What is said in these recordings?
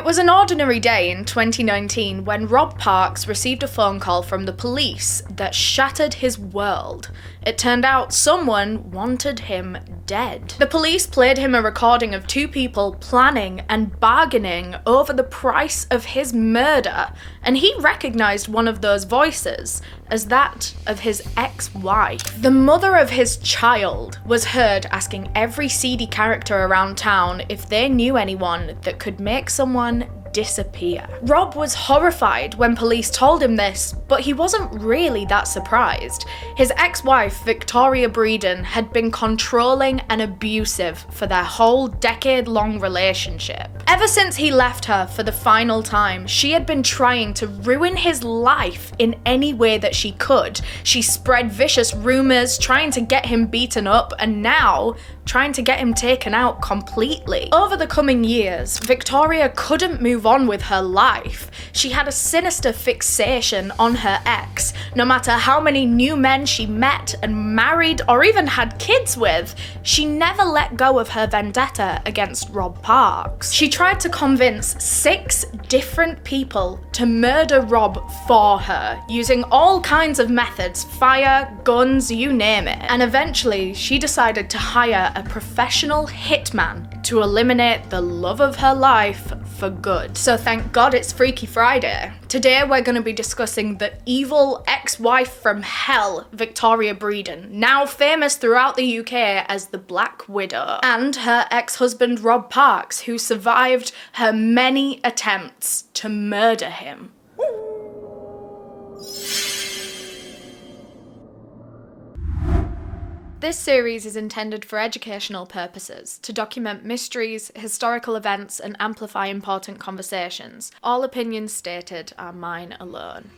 It was an ordinary day in 2019 when Rob Parks received a phone call from the police that shattered his world. It turned out someone wanted him dead. The police played him a recording of two people planning and bargaining over the price of his murder, and he recognised one of those voices as that of his ex-wife. The mother of his child was heard asking every seedy character around town if they knew anyone that could make someone disappear. Rob was horrified when police told him this, but he wasn't really that surprised. His ex-wife, Victoria Breeden, had been controlling and abusive for their whole decade-long relationship. Ever since he left her for the final time, she had been trying to ruin his life in any way that she could. She spread vicious rumours, trying to get him beaten up, and now trying to get him taken out completely. Over the coming years, Victoria couldn't move on with her life. She had a sinister fixation on her ex. No matter how many new men she met and married or even had kids with, she never let go of her vendetta against Rob Parks. She tried to convince 6 different people to murder Rob for her, using all kinds of methods, fire, guns, you name it. And eventually, she decided to hire a professional hitman to eliminate the love of her life for good. So thank God it's Freaky Friday. Today we're going to be discussing the evil ex-wife from hell, Victoria Breeden, now famous throughout the UK as the Black Widow, and her ex-husband Rob Parks, who survived her many attempts to murder him. This series is intended for educational purposes, to document mysteries, historical events, and amplify important conversations. All opinions stated are mine alone.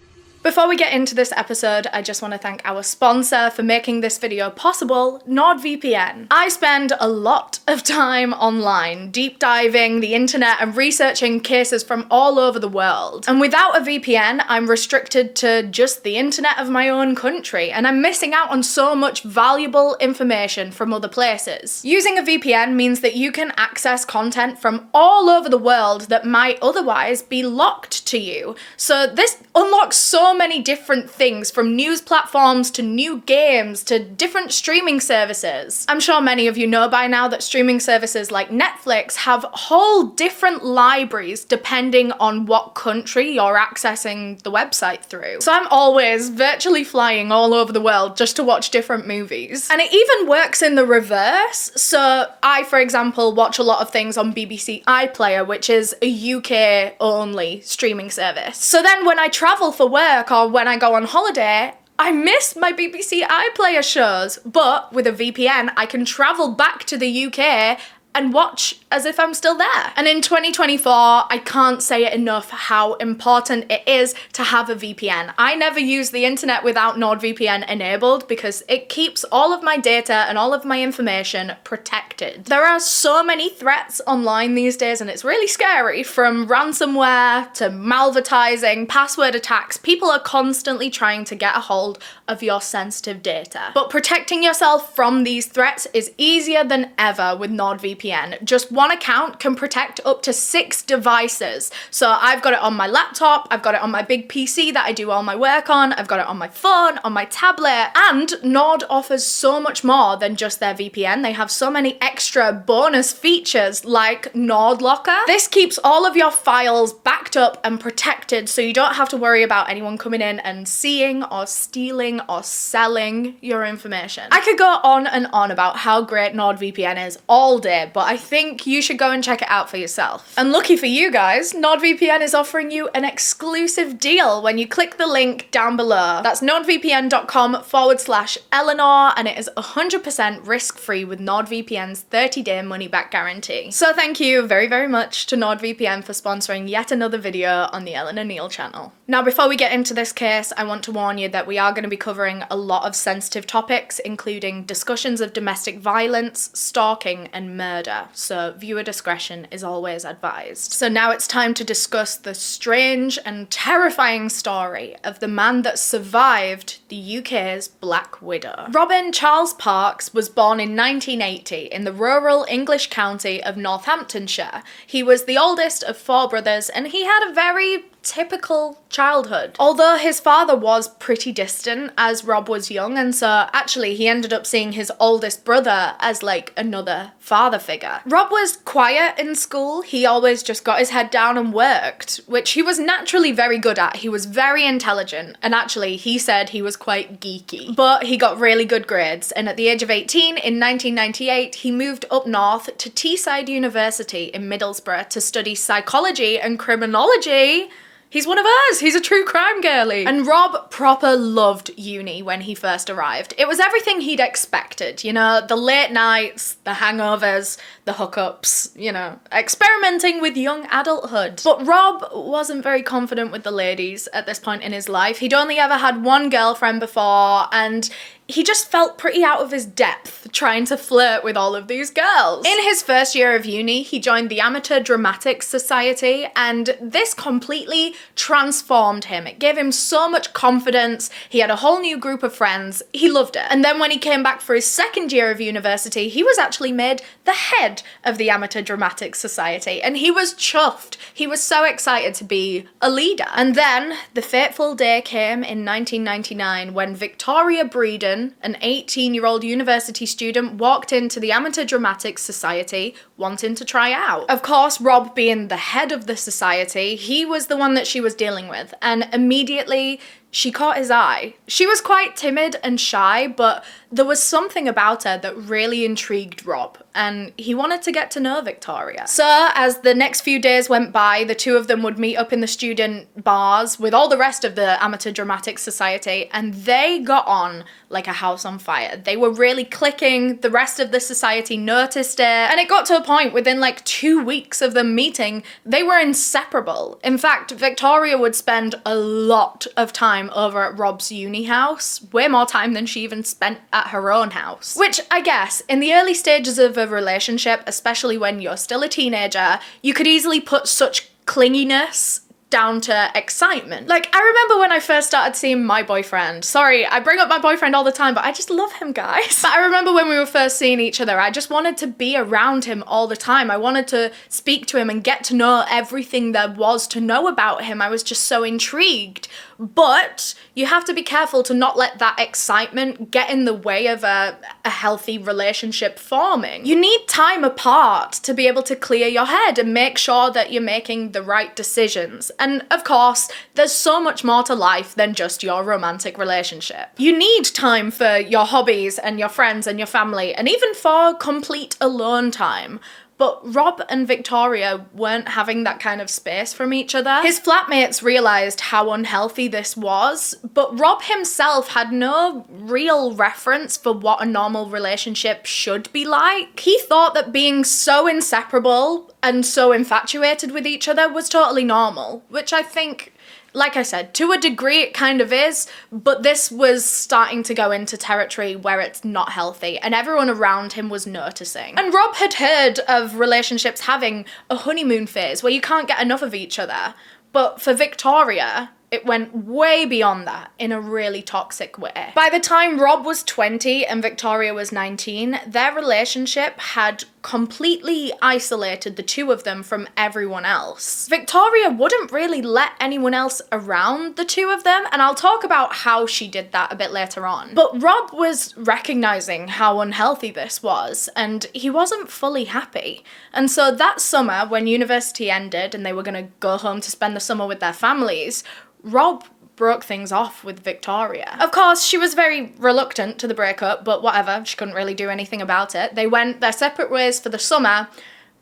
Before we get into this episode, I just want to thank our sponsor for making this video possible, NordVPN. I spend a lot of time online, deep diving the internet and researching cases from all over the world. And without a VPN, I'm restricted to just the internet of my own country, and I'm missing out on so much valuable information from other places. Using a VPN means that you can access content from all over the world that might otherwise be locked to you. So this unlocks so many different things, from news platforms to new games to different streaming services. I'm sure many of you know by now that streaming services like Netflix have whole different libraries depending on what country you're accessing the website through. So I'm always virtually flying all over the world just to watch different movies. And it even works in the reverse. So I, for example, watch a lot of things on BBC iPlayer, which is a UK only streaming service. So then when I travel for work or when I go on holiday, I miss my BBC iPlayer shows, but with a VPN, I can travel back to the UK and watch as if I'm still there. And in 2024, I can't say it enough how important it is to have a VPN. I never use the internet without NordVPN enabled because it keeps all of my data and all of my information protected. There are so many threats online these days, and it's really scary. From ransomware to malvertising, password attacks, people are constantly trying to get a hold of your sensitive data. But protecting yourself from these threats is easier than ever with NordVPN. Just one account can protect up to 6 devices. So I've got it on my laptop, I've got it on my big PC that I do all my work on, I've got it on my phone, on my tablet, and Nord offers so much more than just their VPN. They have so many extra bonus features like Nord Locker. This keeps all of your files backed up and protected, so you don't have to worry about anyone coming in and seeing or stealing or selling your information. I could go on and on about how great NordVPN is all day, but I think you should go and check it out for yourself. And lucky for you guys, NordVPN is offering you an exclusive deal when you click the link down below. That's nordvpn.com/Eleanor, and it is 100% risk-free with NordVPN's 30-day money-back guarantee. So thank you very, very much to NordVPN for sponsoring yet another video on the Eleanor Neale channel. Now, before we get into this case, I want to warn you that we are going to be covering a lot of sensitive topics, including discussions of domestic violence, stalking, and murder, so viewer discretion is always advised. So now it's time to discuss the strange and terrifying story of the man that survived the UK's Black Widow. Robin Charles Parks was born in 1980 in the rural English county of Northamptonshire. He was the oldest of 4 brothers and he had a very typical childhood. Although his father was pretty distant as Rob was young, and so actually he ended up seeing his oldest brother as like another father figure. Rob was quiet in school. He always just got his head down and worked, which he was naturally very good at. He was very intelligent, and actually he said he was quite geeky. But he got really good grades, and at the age of 18 in 1998 he moved up north to Teesside University in Middlesbrough to study psychology and criminology. He's one of us, he's a true crime girly. And Rob proper loved uni when he first arrived. It was everything he'd expected, you know, the late nights, the hangovers, the hookups, you know, experimenting with young adulthood. But Rob wasn't very confident with the ladies at this point in his life. He'd only ever had one girlfriend before, and he just felt pretty out of his depth trying to flirt with all of these girls. In his first year of uni, he joined the Amateur Dramatic Society, and this completely transformed him. It gave him so much confidence. He had a whole new group of friends. He loved it. And then when he came back for his second year of university, he was actually made the head of the Amateur Dramatic Society, and he was chuffed. He was so excited to be a leader. And then the fateful day came in 1999 when Victoria Breeden, an 18-year-old university student, walked into the Amateur Dramatic Society wanting to try out. Of course, Rob being the head of the society, he was the one that she was dealing with, and immediately she caught his eye. She was quite timid and shy, but there was something about her that really intrigued Rob, and he wanted to get to know Victoria. So as the next few days went by, the two of them would meet up in the student bars with all the rest of the Amateur Dramatic Society, and they got on like a house on fire. They were really clicking, the rest of the society noticed it, and it got to a point within like 2 weeks of them meeting, they were inseparable. In fact, Victoria would spend a lot of time over at Rob's uni house, way more time than she even spent at her own house. Which, I guess, in the early stages of a relationship, especially when you're still a teenager, you could easily put such clinginess down to excitement. Like, I remember when I first started seeing my boyfriend. Sorry, I bring up my boyfriend all the time, but I just love him, guys. But I remember when we were first seeing each other, I just wanted to be around him all the time. I wanted to speak to him and get to know everything there was to know about him. I was just so intrigued. But you have to be careful to not let that excitement get in the way of a healthy relationship forming. You need time apart to be able to clear your head and make sure that you're making the right decisions. And of course, there's so much more to life than just your romantic relationship. You need time for your hobbies and your friends and your family, and even for complete alone time. But Rob and Victoria weren't having that kind of space from each other. His flatmates realised how unhealthy this was, but Rob himself had no real reference for what a normal relationship should be like. He thought that being so inseparable and so infatuated with each other was totally normal, which I think, like I said, to a degree it kind of is, but this was starting to go into territory where it's not healthy, and everyone around him was noticing. And Rob had heard of relationships having a honeymoon phase where you can't get enough of each other, but for Victoria, it went way beyond that in a really toxic way. By the time Rob was 20 and Victoria was 19, their relationship had completely isolated the two of them from everyone else. Victoria wouldn't really let anyone else around the two of them, and I'll talk about how she did that a bit later on. But Rob was recognizing how unhealthy this was, and he wasn't fully happy. And so that summer, when university ended and they were gonna go home to spend the summer with their families, Rob broke things off with Victoria. Of course, she was very reluctant to the breakup, but whatever, she couldn't really do anything about it. They went their separate ways for the summer,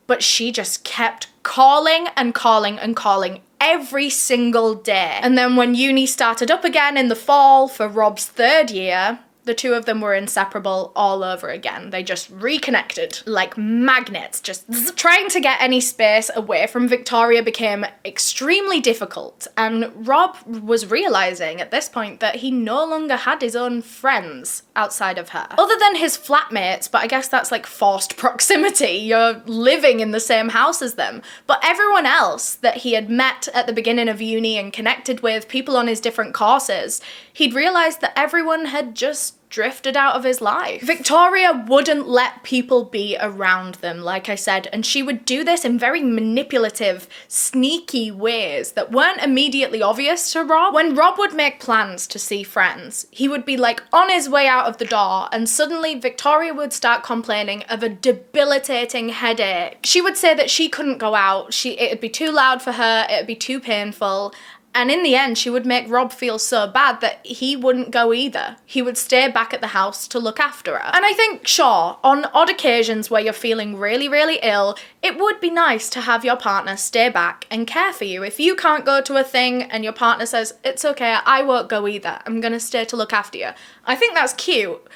but she just kept calling and calling and calling every single day. And then when uni started up again in the fall for Rob's third year, The two of them were inseparable all over again. They just reconnected like magnets. Just trying to get any space away from Victoria became extremely difficult, and Rob was realizing at this point that he no longer had his own friends outside of her. Other than his flatmates, but I guess that's like forced proximity. You're living in the same house as them. But everyone else that he had met at the beginning of uni and connected with, people on his different courses, he'd realized that everyone had just drifted out of his life. Victoria wouldn't let people be around them, like I said, and she would do this in very manipulative, sneaky ways that weren't immediately obvious to Rob. When Rob would make plans to see friends, he would be like on his way out of the door, and suddenly Victoria would start complaining of a debilitating headache. She would say that she couldn't go out, it'd be too loud for her, it'd be too painful. And in the end, she would make Rob feel so bad that he wouldn't go either. He would stay back at the house to look after her. And I think, sure, on odd occasions where you're feeling really, really ill, it would be nice to have your partner stay back and care for you. If you can't go to a thing and your partner says, it's okay, I won't go either, I'm gonna stay to look after you, I think that's cute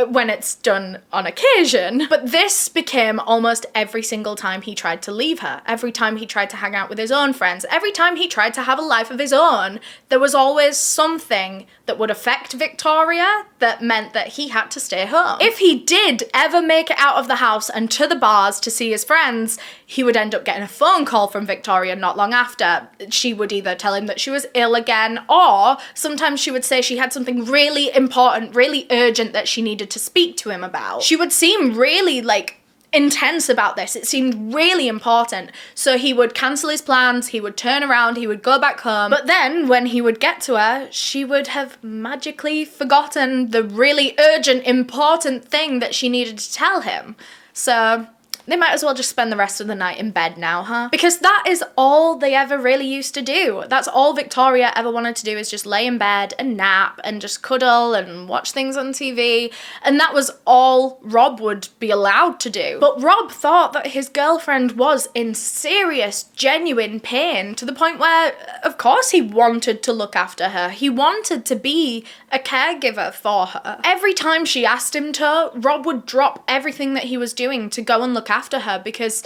when it's done on occasion. But this became almost every single time he tried to leave her, every time he tried to hang out with his own friends, every time he tried to have a life of his own, there was always something that would affect Victoria that meant that he had to stay home. If he did ever make it out of the house and to the bars to see his friends, he would end up getting a phone call from Victoria not long after. She would either tell him that she was ill again, or sometimes she would say she had something really important, really urgent that she needed to speak to him about. She would seem really intense about this. It seemed really important. So he would cancel his plans, he would turn around, he would go back home. But then when he would get to her, she would have magically forgotten the really urgent, important thing that she needed to tell him. So they might as well just spend the rest of the night in bed now, huh? Because that is all they ever really used to do. That's all Victoria ever wanted to do, is just lay in bed and nap and just cuddle and watch things on TV. And that was all Rob would be allowed to do. But Rob thought that his girlfriend was in serious, genuine pain, to the point where, of course, he wanted to look after her. He wanted to be a caregiver for her. Every time she asked him to, Rob would drop everything that he was doing to go and look after her, because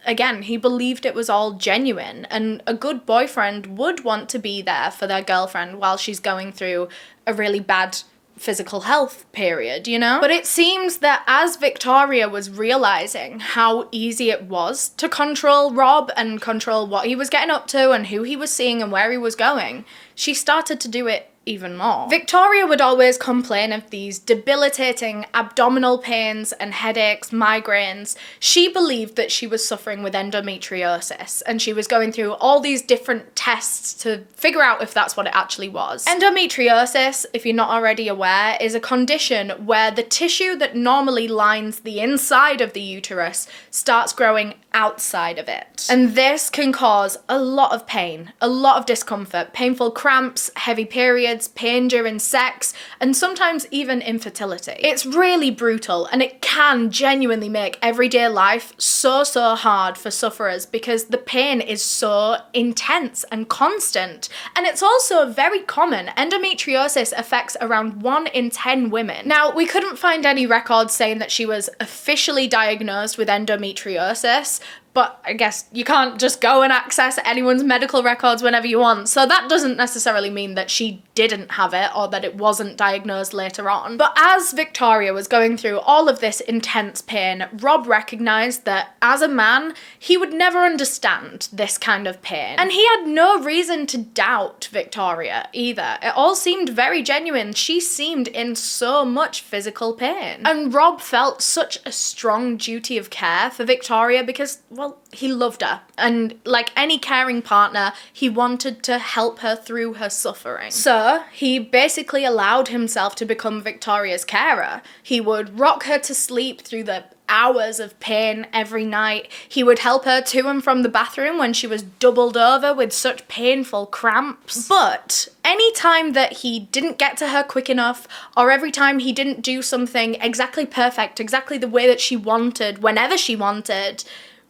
again, he believed it was all genuine, and a good boyfriend would want to be there for their girlfriend while she's going through a really bad physical health period, you know? But it seems that as Victoria was realizing how easy it was to control Rob and control what he was getting up to and who he was seeing and where he was going, she started to do it even more. Victoria would always complain of these debilitating abdominal pains and headaches, migraines. She believed that she was suffering with endometriosis, and she was going through all these different tests to figure out if that's what it actually was. Endometriosis, if you're not already aware, is a condition where the tissue that normally lines the inside of the uterus starts growing outside of it. And this can cause a lot of pain, a lot of discomfort, painful cramps, heavy periods, pain during sex, and sometimes even infertility. It's really brutal, and it can genuinely make everyday life so hard for sufferers because the pain is so intense and constant. And it's also very common. Endometriosis affects around 1 in 10 women. Now, we couldn't find any records saying that she was officially diagnosed with endometriosis, but I guess you can't just go and access anyone's medical records whenever you want. So that doesn't necessarily mean that she didn't have it or that it wasn't diagnosed later on. But as Victoria was going through all of this intense pain, Rob recognized that as a man, he would never understand this kind of pain. And he had no reason to doubt Victoria either. It all seemed very genuine. She seemed in so much physical pain. And Rob felt such a strong duty of care for Victoria because, well, he loved her. And like any caring partner, he wanted to help her through her suffering. So he basically allowed himself to become Victoria's carer. He would rock her to sleep through the hours of pain every night. He would help her to and from the bathroom when she was doubled over with such painful cramps. But any time that he didn't get to her quick enough, or every time he didn't do something exactly perfect, exactly the way that she wanted, whenever she wanted,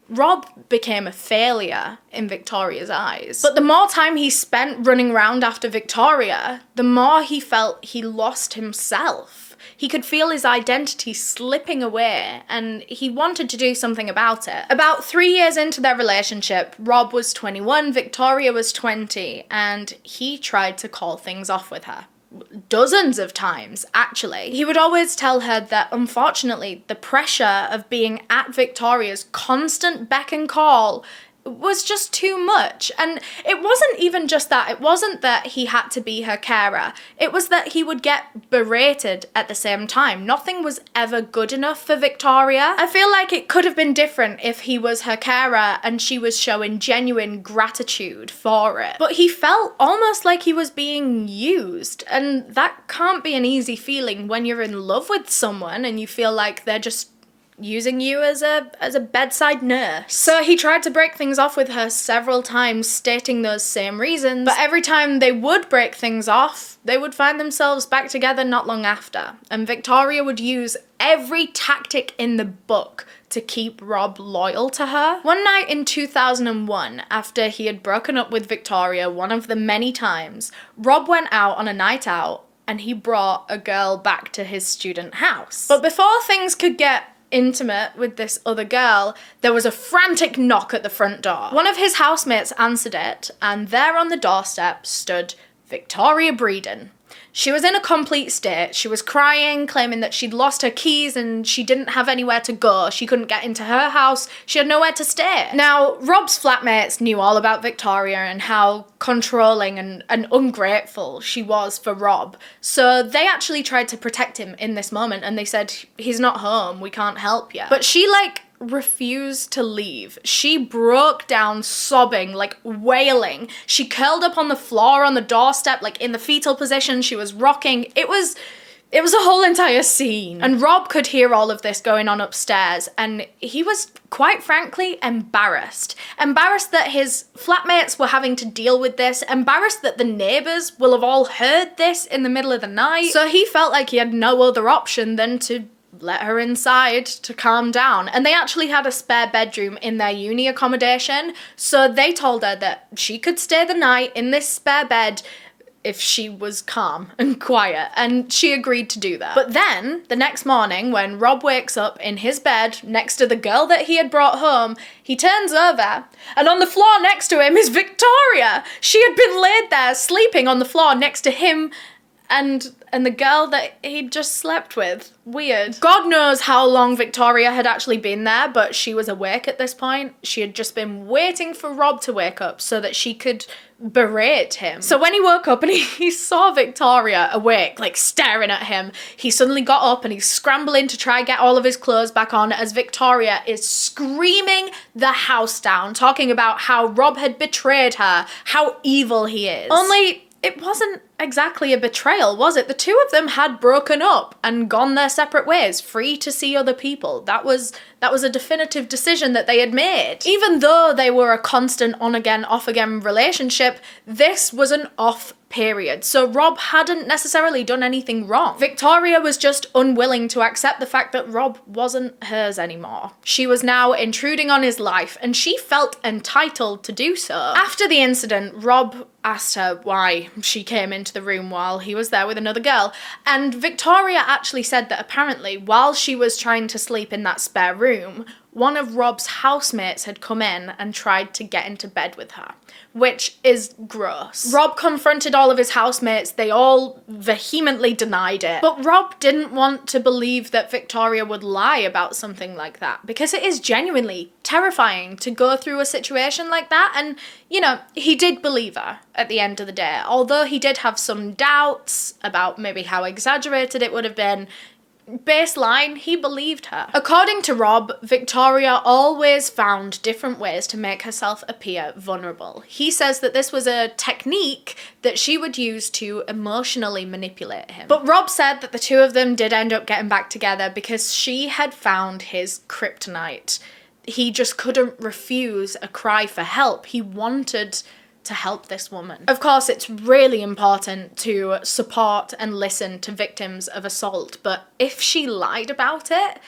Rob became a failure in Victoria's eyes. But the more time he spent running around after Victoria, the more he felt he lost himself. He could feel his identity slipping away, and he wanted to do something about it. About 3 years into their relationship, Rob was 21, Victoria was 20, and he tried to call things off with her. Dozens of times, actually. He would always tell her that, unfortunately, the pressure of being at Victoria's constant beck and call was just too much. And it wasn't even just that. It wasn't that he had to be her carer. It was that he would get berated at the same time. Nothing was ever good enough for Victoria. I feel like it could have been different if he was her carer and she was showing genuine gratitude for it. But he felt almost like he was being used, and that can't be an easy feeling when you're in love with someone and you feel like they're just using you as a bedside nurse. So he tried to break things off with her several times, stating those same reasons, but every time they would break things off, they would find themselves back together not long after. And Victoria would use every tactic in the book to keep Rob loyal to her. One night in 2001, after he had broken up with Victoria one of the many times, Rob went out on a night out and he brought a girl back to his student house. But before things could get intimate with this other girl, there was a frantic knock at the front door. One of his housemates answered it, and there on the doorstep stood Victoria Breeden. She was in a complete state. She was crying, claiming that she'd lost her keys and she didn't have anywhere to go. She couldn't get into her house. She had nowhere to stay. Now, Rob's flatmates knew all about Victoria and how controlling and ungrateful she was for Rob. So they actually tried to protect him in this moment, and they said, he's not home, we can't help you. But she, refused to leave. She broke down sobbing, wailing. She curled up on the floor on the doorstep, in the fetal position. She was rocking. It was a whole entire scene. And Rob could hear all of this going on upstairs, and he was, quite frankly, embarrassed. Embarrassed that his flatmates were having to deal with this, embarrassed that the neighbours will have all heard this in the middle of the night. So he felt like he had no other option than to let her inside to calm down. And they actually had a spare bedroom in their uni accommodation, so they told her that she could stay the night in this spare bed if she was calm and quiet, and she agreed to do that. But then, the next morning, when Rob wakes up in his bed next to the girl that he had brought home, he turns over, and on the floor next to him is Victoria! She had been laid there, sleeping on the floor next to him and the girl that he'd just slept with. Weird. God knows how long Victoria had actually been there, but she was awake at this point. She had just been waiting for Rob to wake up so that she could berate him. So when he woke up and he saw Victoria awake, staring at him, he suddenly got up and he's scrambling to try and get all of his clothes back on as Victoria is screaming the house down, talking about how Rob had betrayed her, how evil he is. Only it wasn't exactly a betrayal, was it? The two of them had broken up and gone their separate ways, free to see other people. That was a definitive decision that they had made. Even though they were a constant on-again, off-again relationship, this was an off period. So Rob hadn't necessarily done anything wrong. Victoria was just unwilling to accept the fact that Rob wasn't hers anymore. She was now intruding on his life, and she felt entitled to do so. After the incident, Rob asked her why she came into the room while he was there with another girl, and Victoria actually said that apparently while she was trying to sleep in that spare room, one of Rob's housemates had come in and tried to get into bed with her, which is gross. Rob confronted all of his housemates. They all vehemently denied it. But Rob didn't want to believe that Victoria would lie about something like that, because it is genuinely terrifying to go through a situation like that. And, he did believe her at the end of the day. Although he did have some doubts about maybe how exaggerated it would have been, baseline, he believed her. According to Rob, Victoria always found different ways to make herself appear vulnerable. He says that this was a technique that she would use to emotionally manipulate him. But Rob said that the two of them did end up getting back together because she had found his kryptonite. He just couldn't refuse a cry for help. He wanted to help this woman. Of course, it's really important to support and listen to victims of assault, but if she lied about it,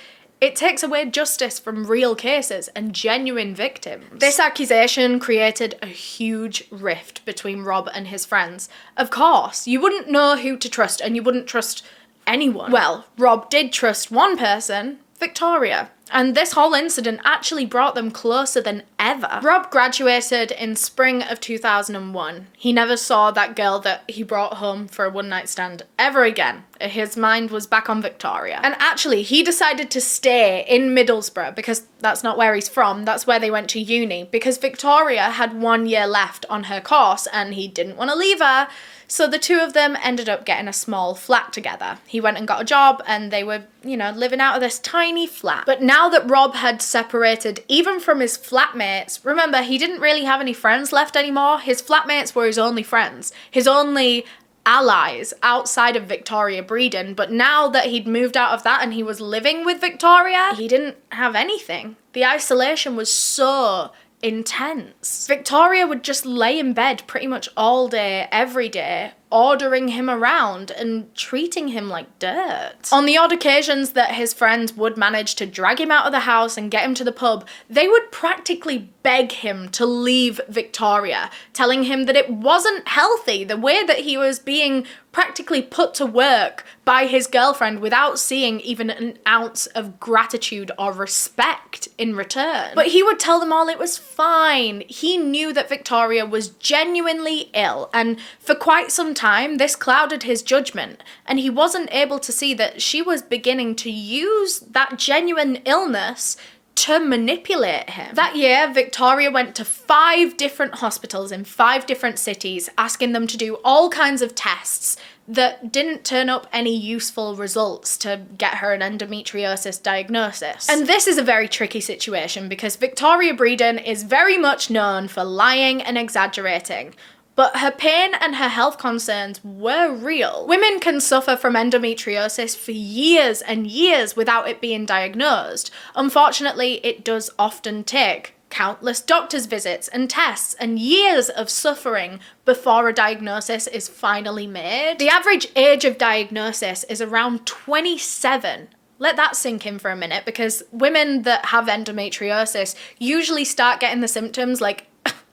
It takes away justice from real cases and genuine victims. This accusation created a huge rift between Rob and his friends. Of course, you wouldn't know who to trust, and you wouldn't trust anyone. Well, Rob did trust one person, Victoria. And this whole incident actually brought them closer than ever. Rob graduated in spring of 2001. He never saw that girl that he brought home for a one-night stand ever again. His mind was back on Victoria. And actually, he decided to stay in Middlesbrough because that's not where he's from. That's where they went to uni. Because Victoria had 1 year left on her course and he didn't want to leave her. So the two of them ended up getting a small flat together. He went and got a job and they were, living out of this tiny flat. But now that Rob had separated even from his flatmates, remember, he didn't really have any friends left anymore. His flatmates were his only friends, his only allies outside of Victoria Breeden. But now that he'd moved out of that and he was living with Victoria, he didn't have anything. The isolation was so intense. Victoria would just lay in bed pretty much all day, every day, ordering him around and treating him like dirt. On the odd occasions that his friends would manage to drag him out of the house and get him to the pub, they would practically beg him to leave Victoria, telling him that it wasn't healthy, the way that he was being practically put to work by his girlfriend without seeing even an ounce of gratitude or respect in return. But he would tell them all it was fine. He knew that Victoria was genuinely ill, and for quite some time this clouded his judgment, and he wasn't able to see that she was beginning to use that genuine illness to manipulate him. That year, Victoria went to 5 different hospitals in 5 different cities, asking them to do all kinds of tests that didn't turn up any useful results to get her an endometriosis diagnosis. And this is a very tricky situation because Victoria Breeden is very much known for lying and exaggerating. But her pain and her health concerns were real. Women can suffer from endometriosis for years and years without it being diagnosed. Unfortunately, it does often take countless doctor's visits and tests and years of suffering before a diagnosis is finally made. The average age of diagnosis is around 27. Let that sink in for a minute, because women that have endometriosis usually start getting the symptoms like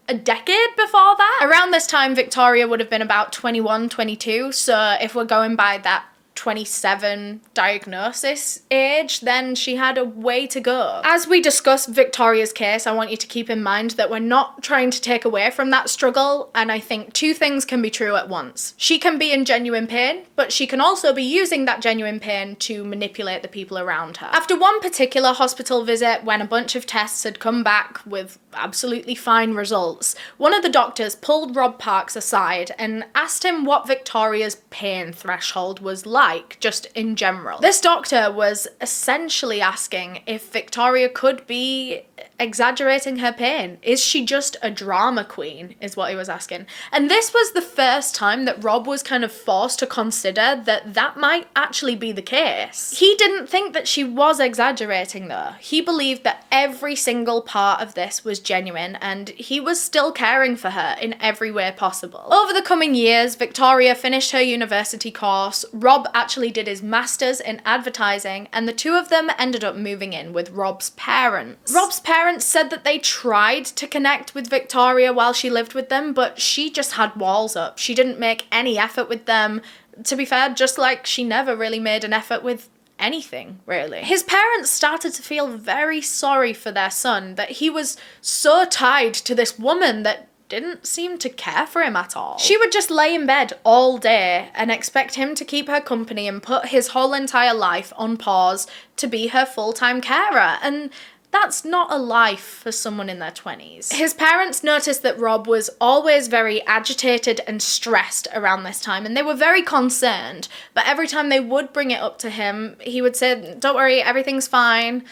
a decade before that. Around this time, Victoria would have been about 21, 22. So if we're going by that 27 diagnosis age, then she had a way to go. As we discuss Victoria's case, I want you to keep in mind that we're not trying to take away from that struggle, and I think 2 things can be true at once. She can be in genuine pain, but she can also be using that genuine pain to manipulate the people around her. After one particular hospital visit, when a bunch of tests had come back with absolutely fine results, one of the doctors pulled Rob Parks aside and asked him what Victoria's pain threshold was like, just in general. This doctor was essentially asking if Victoria could be exaggerating her pain. Is she just a drama queen, is what he was asking. And this was the first time that Rob was kind of forced to consider that that might actually be the case. He didn't think that she was exaggerating though. He believed that every single part of this was genuine, and he was still caring for her in every way possible. Over the coming years, Victoria finished her university course, Rob actually did his master's in advertising, and the two of them ended up moving in with Rob's parents. Rob's parents said that they tried to connect with Victoria while she lived with them, but she just had walls up. She didn't make any effort with them. To be fair, just like she never really made an effort with anything, really. His parents started to feel very sorry for their son, that he was so tied to this woman that didn't seem to care for him at all. She would just lay in bed all day and expect him to keep her company and put his whole entire life on pause to be her full-time carer, and that's not a life for someone in their 20s. His parents noticed that Rob was always very agitated and stressed around this time, and they were very concerned, but every time they would bring it up to him, he would say, "Don't worry, everything's fine."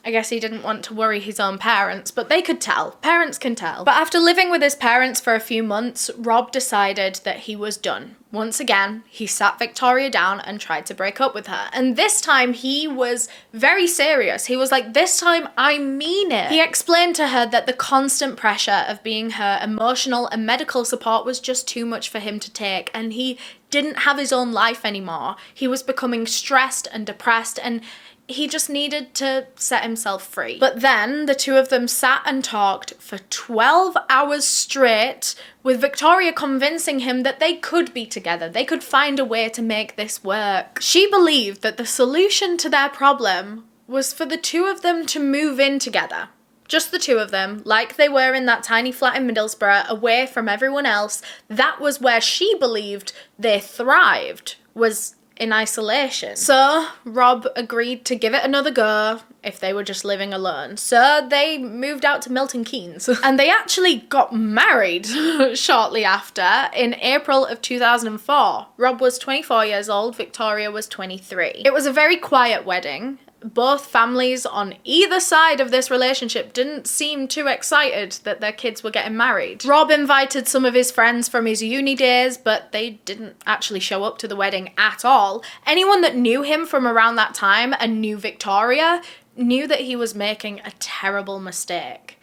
I guess he didn't want to worry his own parents, but they could tell. Parents can tell. But after living with his parents for a few months, Rob decided that he was done. Once again, he sat Victoria down and tried to break up with her. And this time he was very serious. He was like, "This time I mean it." He explained to her that the constant pressure of being her emotional and medical support was just too much for him to take, and he didn't have his own life anymore. He was becoming stressed and depressed, and He just needed to set himself free. But then the two of them sat and talked for 12 hours straight, with Victoria convincing him that they could be together. They could find a way to make this work. She believed that the solution to their problem was for the two of them to move in together. Just the two of them, like they were in that tiny flat in Middlesbrough, away from everyone else. That was where she believed they thrived, was in isolation. So Rob agreed to give it another go if they were just living alone. So they moved out to Milton Keynes. And they actually got married shortly after, in April of 2004. Rob was 24 years old, Victoria was 23. It was a very quiet wedding. Both families on either side of this relationship didn't seem too excited that their kids were getting married. Rob invited some of his friends from his uni days, but they didn't actually show up to the wedding at all. Anyone that knew him from around that time and knew Victoria knew that he was making a terrible mistake.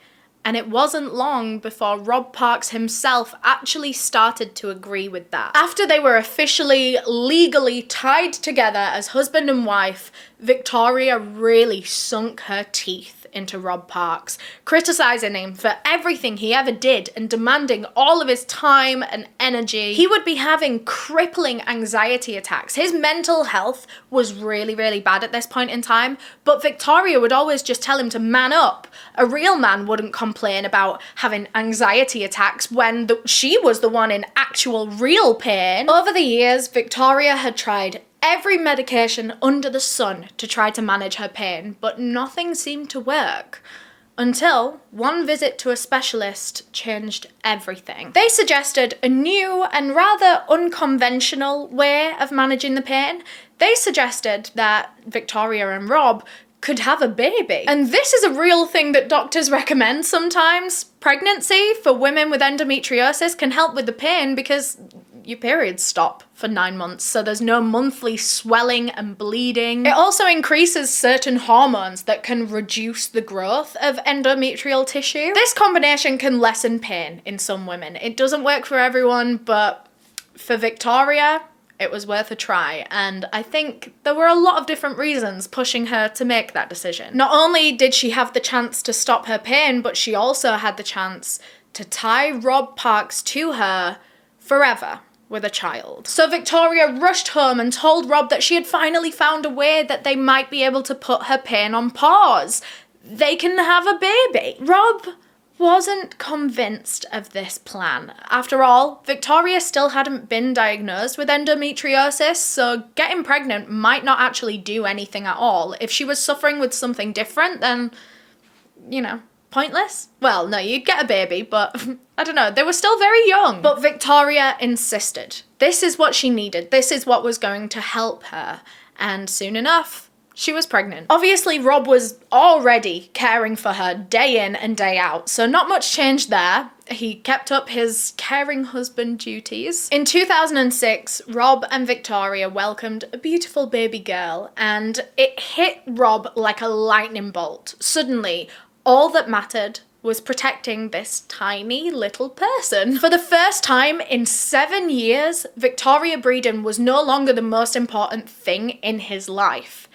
And it wasn't long before Rob Parks himself actually started to agree with that. After they were officially, legally tied together as husband and wife, Victoria really sunk her teeth into Rob Parks, criticising him for everything he ever did and demanding all of his time and energy. He would be having crippling anxiety attacks. His mental health was really, really bad at this point in time, but Victoria would always just tell him to man up. A real man wouldn't complain about having anxiety attacks when she was the one in actual real pain. Over the years, Victoria had tried every medication under the sun to try to manage her pain, but nothing seemed to work. Until one visit to a specialist changed everything. They suggested a new and rather unconventional way of managing the pain. They suggested that Victoria and Rob could have a baby. And this is a real thing that doctors recommend sometimes. Pregnancy for women with endometriosis can help with the pain because your periods stop for 9 months, so there's no monthly swelling and bleeding. It also increases certain hormones that can reduce the growth of endometrial tissue. This combination can lessen pain in some women. It doesn't work for everyone, but for Victoria, it was worth a try, and I think there were a lot of different reasons pushing her to make that decision. Not only did she have the chance to stop her pain, but she also had the chance to tie Rob Parks to her forever with a child. So Victoria rushed home and told Rob that she had finally found a way that they might be able to put her pain on pause. They can have a baby. Rob wasn't convinced of this plan. After all, Victoria still hadn't been diagnosed with endometriosis, so getting pregnant might not actually do anything at all. If she was suffering with something different, then, you know, pointless? Well, no, you'd get a baby, but I don't know, they were still very young. But Victoria insisted. This is what she needed. This is what was going to help her. And soon enough, she was pregnant. Obviously, Rob was already caring for her day in and day out, so not much changed there. He kept up his caring husband duties. In 2006, Rob and Victoria welcomed a beautiful baby girl, and it hit Rob like a lightning bolt. Suddenly, all that mattered was protecting this tiny little person. For the first time in 7 years, Victoria Breeden was no longer the most important thing in his life.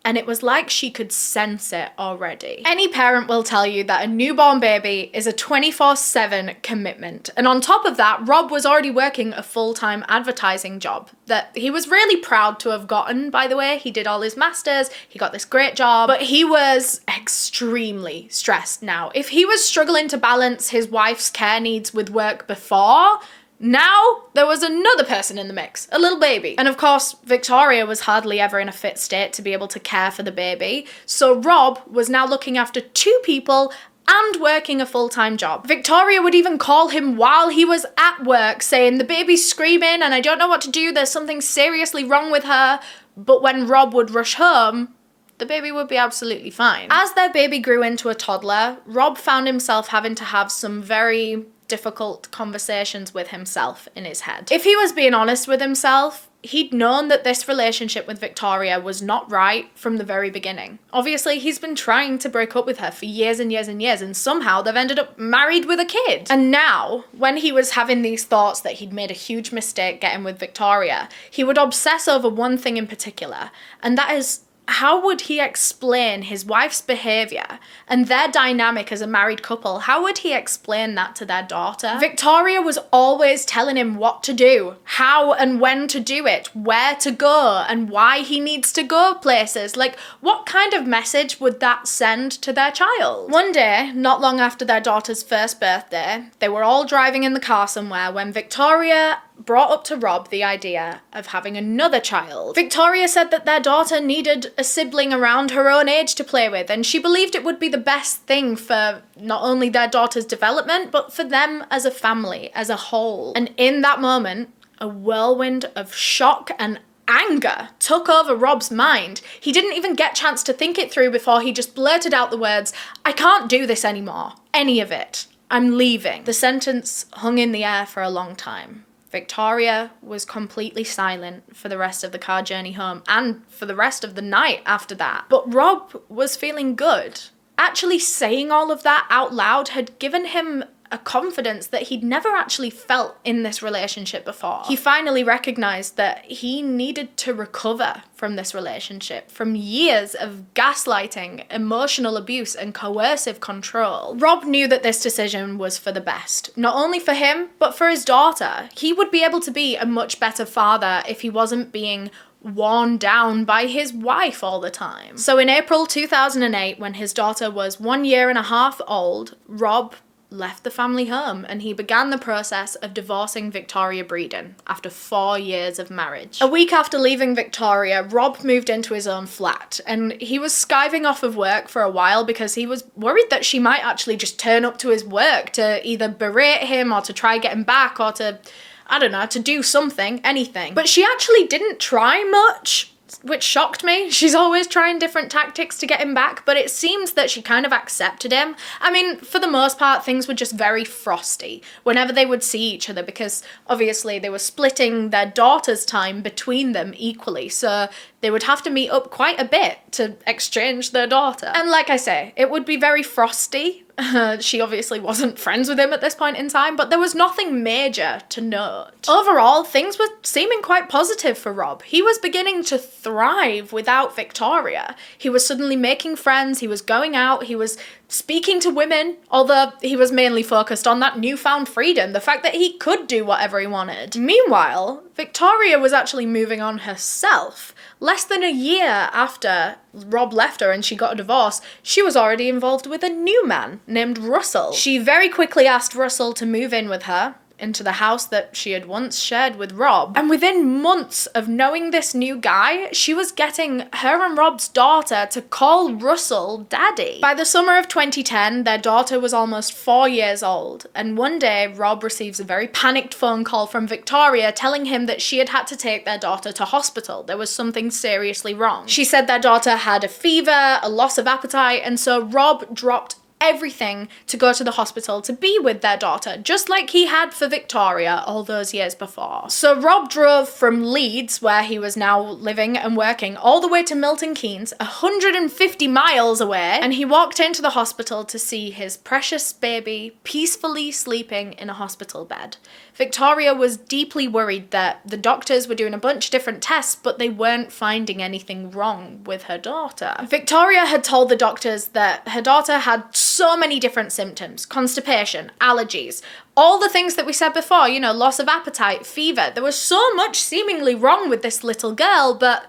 And it was like she could sense it already. Any parent will tell you that a newborn baby is a 24/7 commitment. And on top of that, Rob was already working a full-time advertising job that he was really proud to have gotten, by the way. He did all his masters, he got this great job, but he was extremely stressed now. If he was struggling to balance his wife's care needs with work before, now there was another person in the mix, a little baby. And of course, Victoria was hardly ever in a fit state to be able to care for the baby. So Rob was now looking after 2 people and working a full-time job. Victoria would even call him while he was at work saying, "The baby's screaming and I don't know what to do, there's something seriously wrong with her." But when Rob would rush home, the baby would be absolutely fine. As their baby grew into a toddler, Rob found himself having to have some very difficult conversations with himself in his head. If he was being honest with himself, he'd known that this relationship with Victoria was not right from the very beginning. Obviously, he's been trying to break up with her for years and years and years, and somehow they've ended up married with a kid. And now, when he was having these thoughts that he'd made a huge mistake getting with Victoria, he would obsess over one thing in particular, and that is how would he explain his wife's behaviour and their dynamic as a married couple? How would he explain that to their daughter? Victoria was always telling him what to do, how and when to do it, where to go, and why he needs to go places. Like, what kind of message would that send to their child? One day, not long after their daughter's first birthday, they were all driving in the car somewhere when Victoria brought up to Rob the idea of having another child. Victoria said that their daughter needed a sibling around her own age to play with, and she believed it would be the best thing for not only their daughter's development, but for them as a family, as a whole. And in that moment, a whirlwind of shock and anger took over Rob's mind. He didn't even get a chance to think it through before he just blurted out the words, "I can't do this anymore. Any of it. I'm leaving." The sentence hung in the air for a long time. Victoria was completely silent for the rest of the car journey home and for the rest of the night after that. But Rob was feeling good. Actually saying all of that out loud had given him a confidence that he'd never actually felt in this relationship before. He finally recognized that he needed to recover from this relationship, from years of gaslighting, emotional abuse, and coercive control. Rob knew that this decision was for the best, not only for him, but for his daughter. He would be able to be a much better father if he wasn't being worn down by his wife all the time. So in April 2008, when his daughter was 1.5 years old, Rob left the family home and he began the process of divorcing Victoria Breeden after 4 years of marriage. A week after leaving Victoria, Rob moved into his own flat and he was skiving off of work for a while because he was worried that she might actually just turn up to his work to either berate him or to try get him back or to, I don't know, to do something, anything. But she actually didn't try much, which shocked me. She's always trying different tactics to get him back, but it seems that she kind of accepted him. I mean, for the most part, things were just very frosty whenever they would see each other because obviously they were splitting their daughter's time between them equally, so they would have to meet up quite a bit to exchange their daughter. And like I say, it would be very frosty. She obviously wasn't friends with him at this point in time, but there was nothing major to note. Overall, things were seeming quite positive for Rob. He was beginning to thrive without Victoria. He was suddenly making friends, he was going out, he was speaking to women, although he was mainly focused on that newfound freedom, the fact that he could do whatever he wanted. Meanwhile, Victoria was actually moving on herself. Less than a year after Rob left her and she got a divorce, she was already involved with a new man named Russell. She very quickly asked Russell to move in with her into the house that she had once shared with Rob. And within months of knowing this new guy, she was getting her and Rob's daughter to call Russell daddy. By the summer of 2010, their daughter was almost 4 years old, and one day Rob receives a very panicked phone call from Victoria telling him that she had to take their daughter to hospital. There was something seriously wrong. She said their daughter had a fever, a loss of appetite, and so Rob dropped everything to go to the hospital to be with their daughter, just like he had for Victoria all those years before. So Rob drove from Leeds, where he was now living and working, all the way to Milton Keynes, 150 miles away, and he walked into the hospital to see his precious baby peacefully sleeping in a hospital bed. Victoria was deeply worried that the doctors were doing a bunch of different tests, but they weren't finding anything wrong with her daughter. Victoria had told the doctors that her daughter had so many different symptoms: constipation, allergies, all the things that we said before, you know, loss of appetite, fever. There was so much seemingly wrong with this little girl, but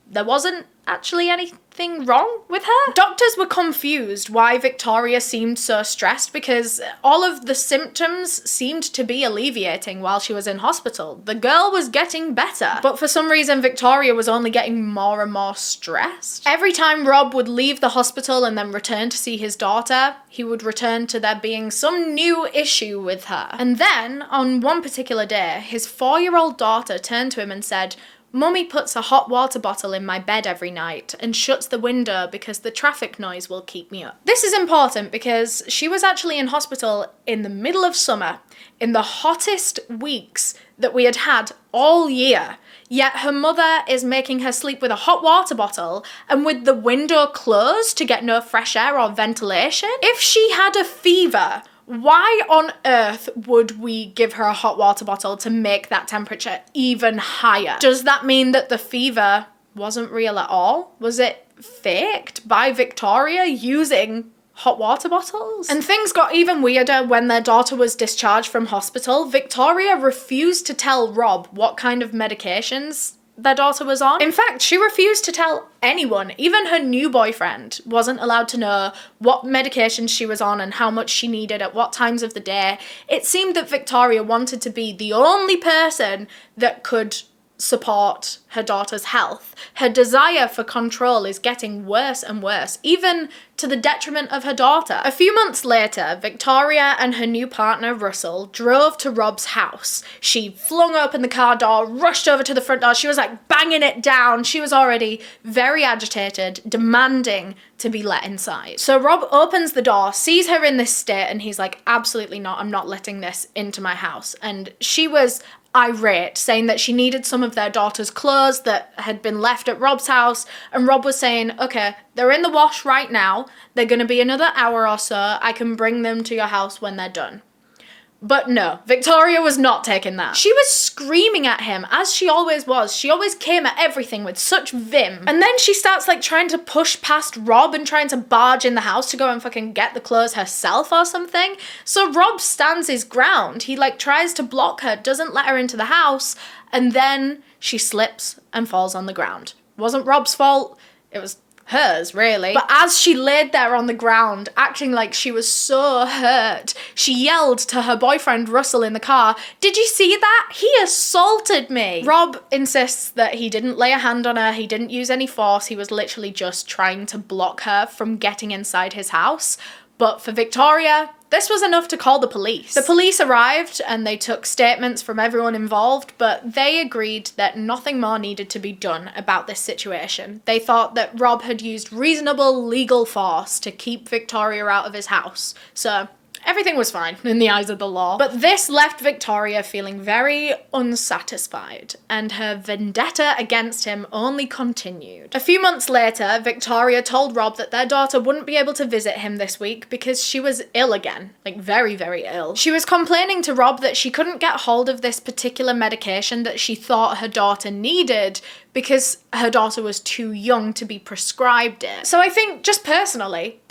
there wasn't actually anything wrong with her. Doctors were confused why Victoria seemed so stressed because all of the symptoms seemed to be alleviating while she was in hospital. The girl was getting better, but for some reason Victoria was only getting more and more stressed. Every time Rob would leave the hospital and then return to see his daughter, he would return to there being some new issue with her. And then, on one particular day, his 4-year-old daughter turned to him and said, "Mummy puts a hot water bottle in my bed every night and shuts the window because the traffic noise will keep me up." This is important because she was actually in hospital in the middle of summer, in the hottest weeks that we had had all year. Yet her mother is making her sleep with a hot water bottle and with the window closed to get no fresh air or ventilation. If she had a fever, why on earth would we give her a hot water bottle to make that temperature even higher? Does that mean that the fever wasn't real at all? Was it faked by Victoria using hot water bottles. And things got even weirder when their daughter was discharged from hospital. Victoria refused to tell Rob what kind of medications their daughter was on. In fact, she refused to tell anyone. Even her new boyfriend wasn't allowed to know what medications she was on and how much she needed at what times of the day. It seemed that Victoria wanted to be the only person that could support her daughter's health. Her desire for control is getting worse and worse, even to the detriment of her daughter. A few months later, Victoria and her new partner, Russell, drove to Rob's house. She flung open the car door, rushed over to the front door. She was like banging it down. She was already very agitated, demanding to be let inside. So Rob opens the door, sees her in this state, and he's like, absolutely not, I'm not letting this into my house. And she was irate, saying that she needed some of their daughter's clothes that had been left at Rob's house, and Rob was saying, okay, they're in the wash right now, they're gonna be another hour or so, I can bring them to your house when they're done. But no, Victoria was not taking that. She was screaming at him, as she always was. She always came at everything with such vim. And then she starts like trying to push past Rob and trying to barge in the house to go and fucking get the clothes herself or something. So Rob stands his ground. He like tries to block her, doesn't let her into the house, and then she slips and falls on the ground. It wasn't Rob's fault. It was hers, really. But as she laid there on the ground, acting like she was so hurt, she yelled to her boyfriend Russell in the car, "Did you see that? He assaulted me!" Rob insists that he didn't lay a hand on her, he didn't use any force, he was literally just trying to block her from getting inside his house. But for Victoria, this was enough to call the police. The police arrived and they took statements from everyone involved, but they agreed that nothing more needed to be done about this situation. They thought that Rob had used reasonable legal force to keep Victoria out of his house. So everything was fine in the eyes of the law. But this left Victoria feeling very unsatisfied, and her vendetta against him only continued. A few months later, Victoria told Rob that their daughter wouldn't be able to visit him this week because she was ill again. Like very, very ill. She was complaining to Rob that she couldn't get hold of this particular medication that she thought her daughter needed because her daughter was too young to be prescribed it. So I think, just personally,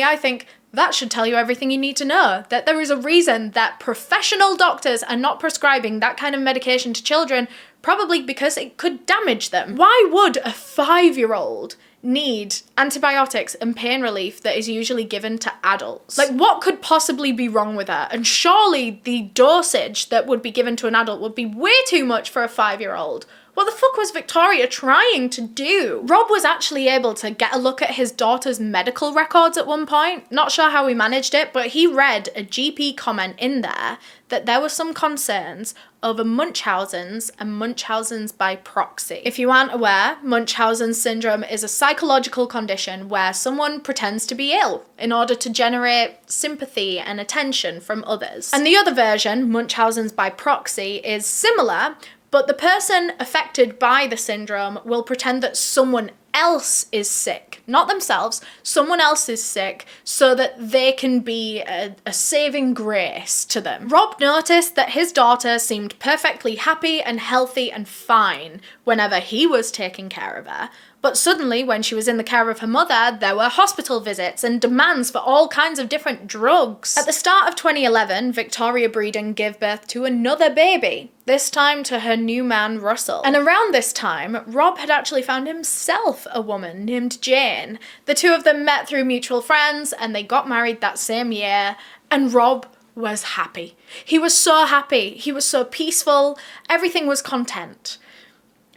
I think that should tell you everything you need to know, that there is a reason that professional doctors are not prescribing that kind of medication to children, probably because it could damage them. Why would a 5-year-old need antibiotics and pain relief that is usually given to adults? Like, what could possibly be wrong with her? And surely the dosage that would be given to an adult would be way too much for a 5-year-old. What the fuck was Victoria trying to do? Rob was actually able to get a look at his daughter's medical records at one point. Not sure how he managed it, but he read a GP comment in there that there were some concerns over Munchausen's and Munchausen's by proxy. If you aren't aware, Munchausen's syndrome is a psychological condition where someone pretends to be ill in order to generate sympathy and attention from others. And the other version, Munchausen's by proxy, is similar, but the person affected by the syndrome will pretend that someone else is sick, not themselves, someone else is sick, so that they can be a saving grace to them. Rob noticed that his daughter seemed perfectly happy and healthy and fine whenever he was taking care of her. But suddenly, when she was in the care of her mother, there were hospital visits and demands for all kinds of different drugs. At the start of 2011, Victoria Breeden gave birth to another baby, this time to her new man, Russell. And around this time, Rob had actually found himself a woman named Jane. The two of them met through mutual friends, and they got married that same year, and Rob was happy. He was so happy. He was so peaceful. Everything was content.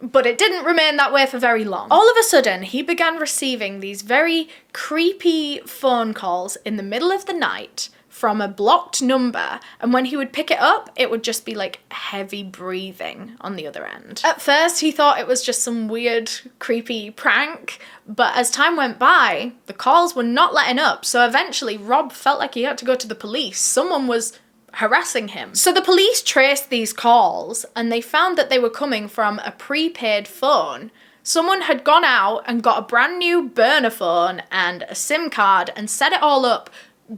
But it didn't remain that way for very long. All of a sudden, he began receiving these very creepy phone calls in the middle of the night from a blocked number, and when he would pick it up, it would just be like heavy breathing on the other end. At first, he thought it was just some weird, creepy prank, but as time went by, the calls were not letting up, so eventually Rob felt like he had to go to the police. Someone was harassing him. So the police traced these calls and they found that they were coming from a prepaid phone. Someone had gone out and got a brand new burner phone and a SIM card and set it all up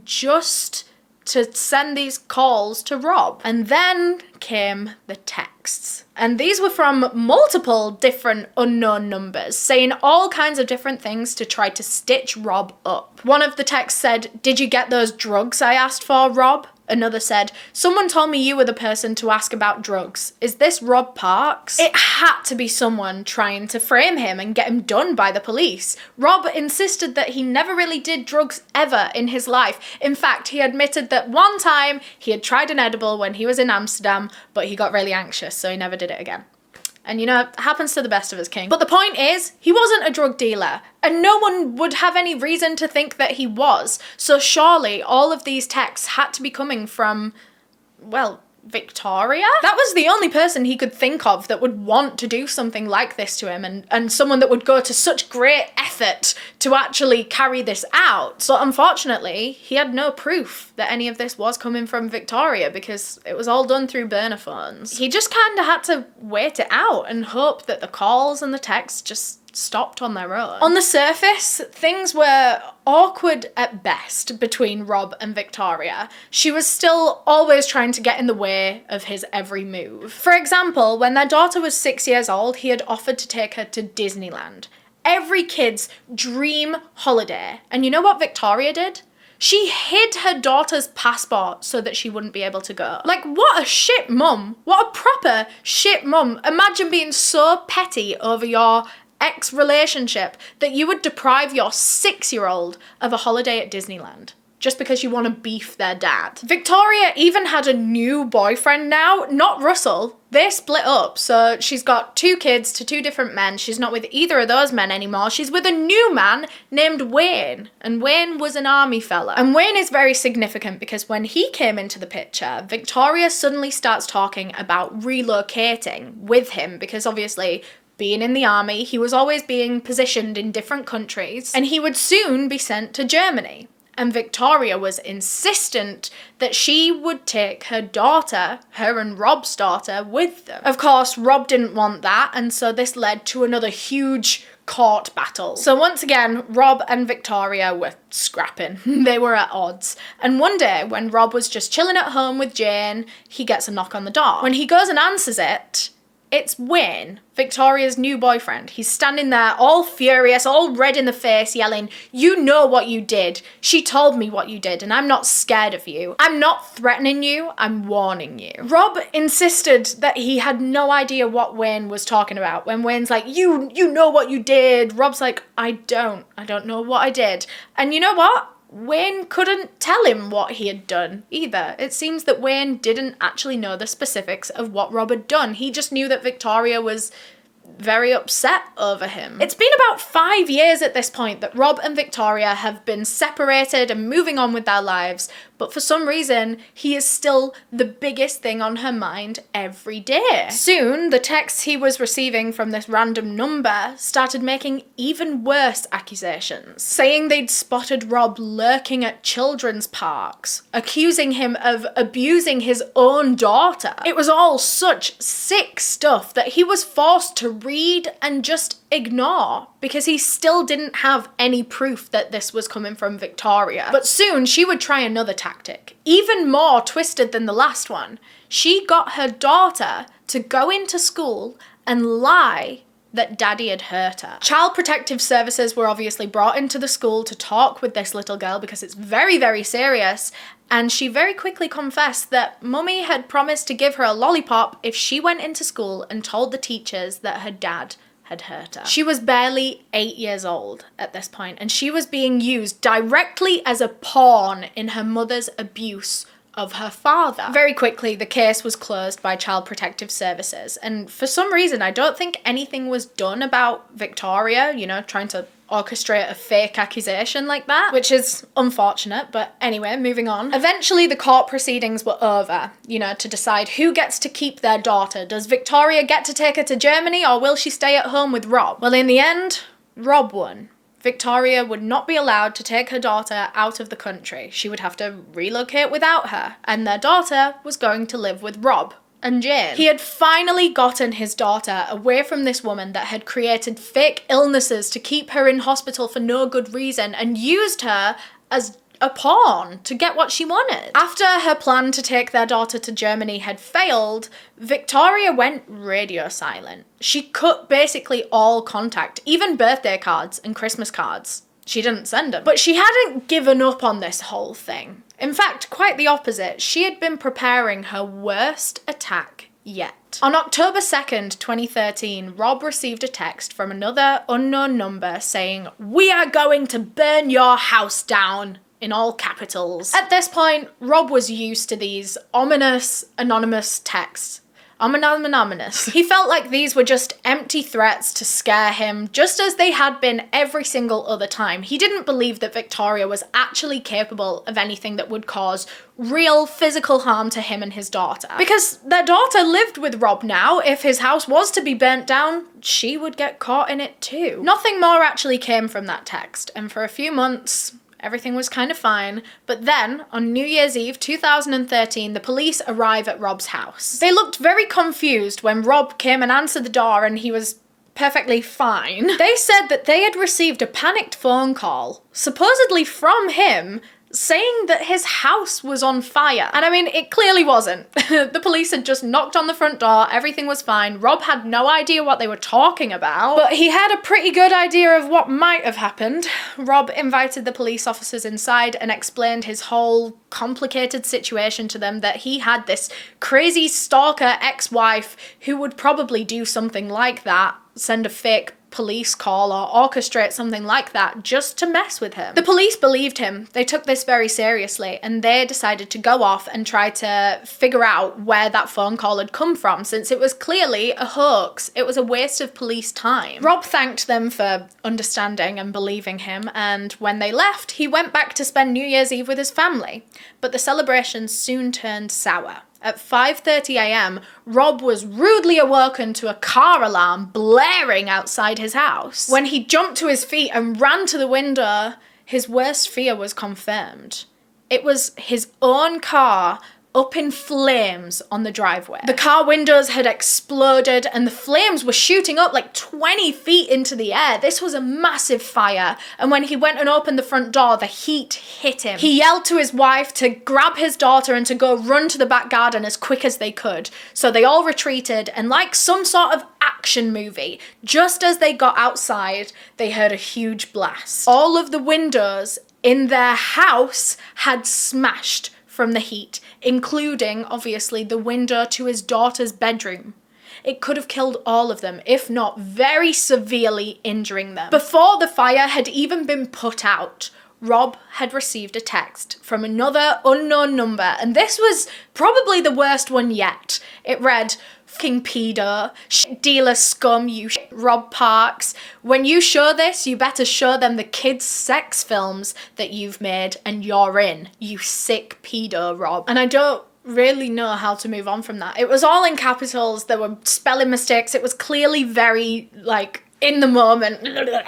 just to send these calls to Rob. And then came the text. texts. And these were from multiple different unknown numbers, saying all kinds of different things to try to stitch Rob up. One of the texts said, "Did you get those drugs I asked for, Rob?" Another said, "Someone told me you were the person to ask about drugs. Is this Rob Parks?" It had to be someone trying to frame him and get him done by the police. Rob insisted that he never really did drugs ever in his life. In fact, he admitted that one time he had tried an edible when he was in Amsterdam, but he got really anxious, so he never did it again. And you know, it happens to the best of us, king. But the point is, he wasn't a drug dealer, and no one would have any reason to think that he was. So surely all of these texts had to be coming from, well, Victoria? That was the only person he could think of that would want to do something like this to him, and someone that would go to such great effort to actually carry this out. But unfortunately, he had no proof that any of this was coming from Victoria because it was all done through burner phones. He just kind of had to wait it out and hope that the calls and the texts just stopped on their own. On the surface, things were awkward at best between Rob and Victoria. She was still always trying to get in the way of his every move. For example, when their daughter was 6 years old, he had offered to take her to Disneyland. Every kid's dream holiday. And you know what Victoria did? She hid her daughter's passport so that she wouldn't be able to go. Like, what a shit mum. What a proper shit mum. Imagine being so petty over your ex-relationship that you would deprive your 6-year-old of a holiday at Disneyland just because you want to beef their dad. Victoria even had a new boyfriend now, not Russell. They split up, so she's got 2 kids to 2 different men. She's not with either of those men anymore. She's with a new man named Wayne, and Wayne was an army fella. And Wayne is very significant because when he came into the picture, Victoria suddenly starts talking about relocating with him because obviously being in the army, he was always being positioned in different countries, and he would soon be sent to Germany. And Victoria was insistent that she would take her daughter, her and Rob's daughter, with them. Of course, Rob didn't want that, and so this led to another huge court battle. So once again, Rob and Victoria were scrapping. They were at odds. And one day, when Rob was just chilling at home with Jane, he gets a knock on the door. When he goes and answers it, it's Wayne, Victoria's new boyfriend. He's standing there all furious, all red in the face, yelling, "You know what you did. She told me what you did, and I'm not scared of you. I'm not threatening you, I'm warning you." Rob insisted that he had no idea what Wayne was talking about. When Wayne's like, you know what you did. Rob's like, I don't know what I did. And you know what? Wayne couldn't tell him what he had done either. It seems that Wayne didn't actually know the specifics of what Rob had done. He just knew that Victoria was very upset over him. It's been about 5 years at this point that Rob and Victoria have been separated and moving on with their lives, but for some reason, he is still the biggest thing on her mind every day. Soon, the texts he was receiving from this random number started making even worse accusations, saying they'd spotted Rob lurking at children's parks, accusing him of abusing his own daughter. It was all such sick stuff that he was forced to read and just ignore because he still didn't have any proof that this was coming from Victoria. But soon she would try another tactic, even more twisted than the last one. She got her daughter to go into school and lie that Daddy had hurt her. Child Protective Services were obviously brought into the school to talk with this little girl because it's very, very serious, and she very quickly confessed that Mummy had promised to give her a lollipop if she went into school and told the teachers that her dad had hurt her. She was barely 8 years old at this point, and she was being used directly as a pawn in her mother's abuse of her father. Very quickly, the case was closed by Child Protective Services, and for some reason, I don't think anything was done about Victoria, you know, trying to orchestrate a fake accusation like that, which is unfortunate, but anyway, moving on. Eventually, the court proceedings were over, you know, to decide who gets to keep their daughter. Does Victoria get to take her to Germany, or will she stay at home with Rob? Well, in the end, Rob won. Victoria would not be allowed to take her daughter out of the country. She would have to relocate without her, and their daughter was going to live with Rob and Jane. He had finally gotten his daughter away from this woman that had created fake illnesses to keep her in hospital for no good reason and used her as a pawn to get what she wanted. After her plan to take their daughter to Germany had failed, Victoria went radio silent. She cut basically all contact, even birthday cards and Christmas cards. She didn't send them. But she hadn't given up on this whole thing. In fact, quite the opposite. She had been preparing her worst attack yet. On October 2nd, 2013, Rob received a text from another unknown number saying, "We are going to burn your house down," in all capitals. At this point, Rob was used to these ominous, anonymous texts. Ominous. He felt like these were just empty threats to scare him, just as they had been every single other time. He didn't believe that Victoria was actually capable of anything that would cause real physical harm to him and his daughter. Because their daughter lived with Rob now. If his house was to be burnt down, she would get caught in it too. Nothing more actually came from that text, and for a few months, everything was kind of fine, but then, on New Year's Eve 2013, the police arrive at Rob's house. They looked very confused when Rob came and answered the door and he was perfectly fine. They said that they had received a panicked phone call, supposedly from him, saying that his house was on fire. And I mean, it clearly wasn't. The police had just knocked on the front door, everything was fine. Rob had no idea what they were talking about, but he had a pretty good idea of what might have happened. Rob invited the police officers inside and explained his whole complicated situation to them, that he had this crazy stalker ex-wife who would probably do something like that, send a fake police call or orchestrate something like that just to mess with him. The police believed him. They took this very seriously and they decided to go off and try to figure out where that phone call had come from, since it was clearly a hoax. It was a waste of police time. Rob thanked them for understanding and believing him, and when they left, he went back to spend New Year's Eve with his family. But the celebration soon turned sour. At 5:30 a.m, Rob was rudely awoken to a car alarm blaring outside his house. When he jumped to his feet and ran to the window, his worst fear was confirmed. It was his own car up in flames on the driveway. The car windows had exploded and the flames were shooting up like 20 feet into the air. This was a massive fire, and when he went and opened the front door, the heat hit him. He yelled to his wife to grab his daughter and to go run to the back garden as quick as they could. So they all retreated, and like some sort of action movie, just as they got outside, they heard a huge blast. All of the windows in their house had smashed from the heat, including, obviously, the window to his daughter's bedroom. It could have killed all of them, if not very severely injuring them. Before the fire had even been put out, Rob had received a text from another unknown number, and this was probably the worst one yet. It read, "Fucking pedo, shit dealer scum, you shit Rob Parks. When you show this, you better show them the kids' sex films that you've made and you're in, you sick pedo, Rob." And I don't really know how to move on from that. It was all in capitals, there were spelling mistakes, it was clearly very, like, in the moment.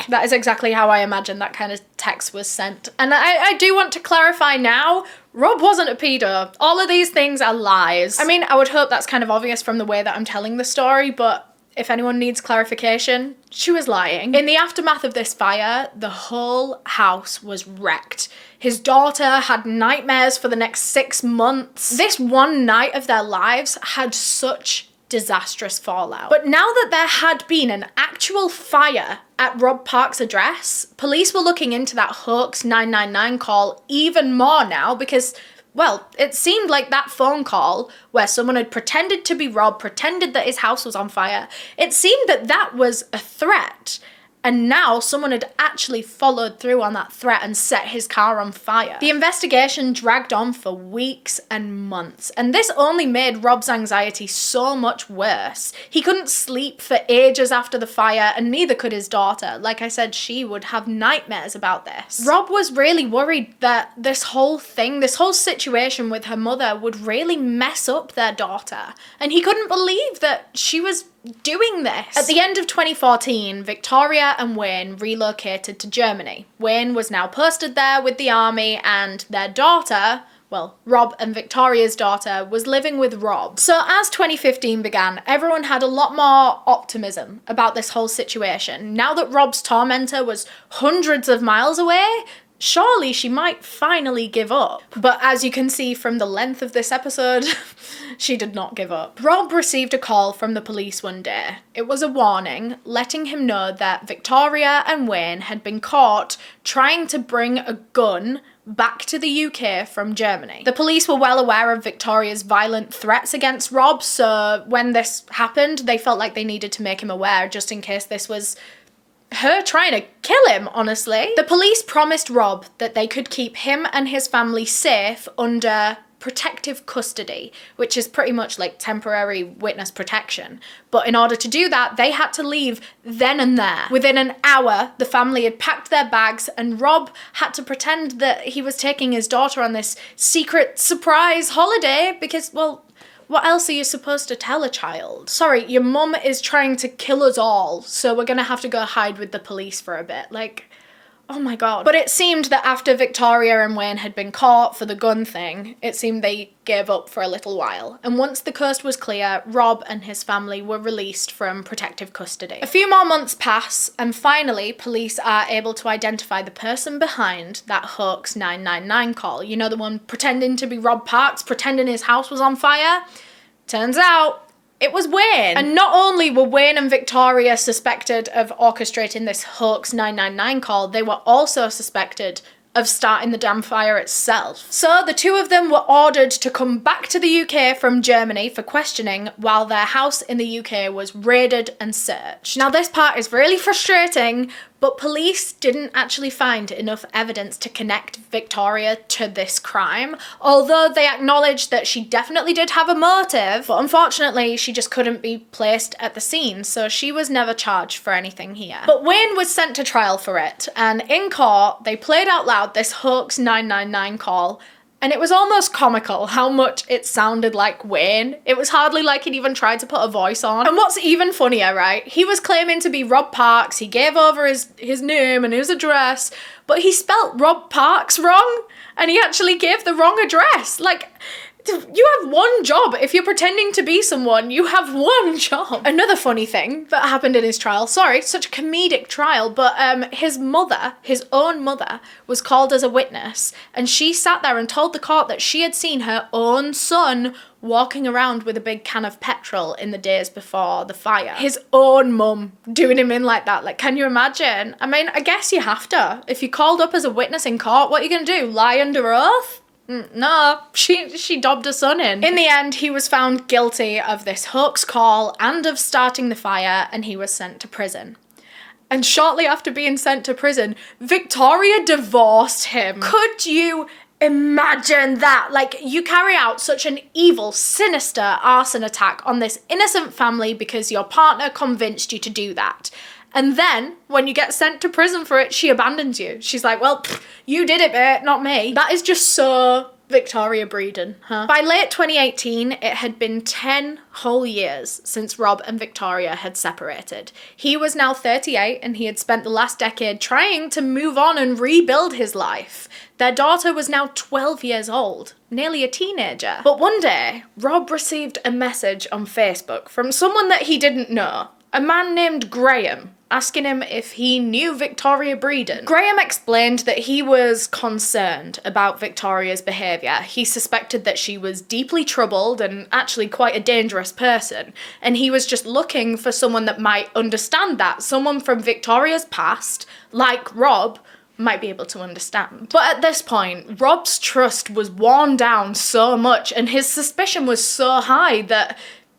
That is exactly how I imagine that kind of text was sent. And I do want to clarify now, Rob wasn't a pedo. All of these things are lies. I mean, I would hope that's kind of obvious from the way that I'm telling the story, but if anyone needs clarification, she was lying. In the aftermath of this fire, the whole house was wrecked. His daughter had nightmares for the next 6 months. This one night of their lives had such disastrous fallout. But now that there had been an actual fire at Rob Park's address, police were looking into that hoax 999 call even more now because, well, it seemed like that phone call where someone had pretended to be Rob, pretended that his house was on fire, it seemed that that was a threat. And now someone had actually followed through on that threat and set his car on fire. The investigation dragged on for weeks and months, and this only made Rob's anxiety so much worse. He couldn't sleep for ages after the fire, and neither could his daughter. Like I said, she would have nightmares about this. Rob was really worried that this whole thing, this whole situation with her mother would really mess up their daughter, and he couldn't believe that she was doing this. At the end of 2014, Victoria and Wayne relocated to Germany. Wayne was now posted there with the army, and their daughter, well, Rob and Victoria's daughter, was living with Rob. So as 2015 began, everyone had a lot more optimism about this whole situation. Now that Rob's tormentor was hundreds of miles away, surely she might finally give up. But as you can see from the length of this episode, she did not give up. Rob received a call from the police one day. It was a warning, letting him know that Victoria and Wayne had been caught trying to bring a gun back to the UK from Germany. The police were well aware of Victoria's violent threats against Rob, so when this happened, they felt like they needed to make him aware just in case this was her trying to kill him, honestly. The police promised Rob that they could keep him and his family safe under protective custody, which is pretty much like temporary witness protection. But in order to do that, they had to leave then and there. Within an hour, the family had packed their bags and Rob had to pretend that he was taking his daughter on this secret surprise holiday because, well, what else are you supposed to tell a child? Sorry, your mum is trying to kill us all, so we're gonna have to go hide with the police for a bit. Like, oh my god. But it seemed that after Victoria and Wayne had been caught for the gun thing, it seemed they gave up for a little while. And once the coast was clear, Rob and his family were released from protective custody. A few more months pass, and finally, police are able to identify the person behind that hoax 999 call. You know, the one pretending to be Rob Parks, pretending his house was on fire? Turns out, it was Wayne. And not only were Wayne and Victoria suspected of orchestrating this hoax 999 call, they were also suspected of starting the damn fire itself. So the two of them were ordered to come back to the UK from Germany for questioning while their house in the UK was raided and searched. Now this part is really frustrating, but police didn't actually find enough evidence to connect Victoria to this crime, although they acknowledged that she definitely did have a motive, but unfortunately she just couldn't be placed at the scene, so she was never charged for anything here. But Wayne was sent to trial for it, and in court they played out loud this hoax 999 call, and it was almost comical how much it sounded like Wayne. It was hardly like he'd even tried to put a voice on. And what's even funnier, right? He was claiming to be Rob Parks, he gave over his name and his address, but he spelt Rob Parks wrong, and he actually gave the wrong address. Like, you have one job. If you're pretending to be someone, you have one job. Another funny thing that happened in his trial, sorry, such a comedic trial, but his mother, his own mother, was called as a witness, and she sat there and told the court that she had seen her own son walking around with a big can of petrol in the days before the fire. His own mum doing him in like that. Like, can you imagine? I mean, I guess you have to. If you're called up as a witness in court, what are you gonna do? Lie under oath? No, she dobbed her son in. In the end, he was found guilty of this hoax call and of starting the fire, and he was sent to prison. And shortly after being sent to prison, Victoria divorced him. Could you imagine that? Like, you carry out such an evil, sinister arson attack on this innocent family because your partner convinced you to do that. And then, when you get sent to prison for it, she abandons you. She's like, well, you did it, babe, not me. That is just so Victoria Breeden, huh? By late 2018, it had been 10 whole years since Rob and Victoria had separated. He was now 38, and he had spent the last decade trying to move on and rebuild his life. Their daughter was now 12 years old, nearly a teenager. But one day, Rob received a message on Facebook from someone that he didn't know, a man named Graham, asking him if he knew Victoria Breeden. Graham explained that he was concerned about Victoria's behaviour. He suspected that she was deeply troubled and actually quite a dangerous person, and he was just looking for someone that might understand that, someone from Victoria's past, like Rob, might be able to understand. But at this point, Rob's trust was worn down so much, and his suspicion was so high that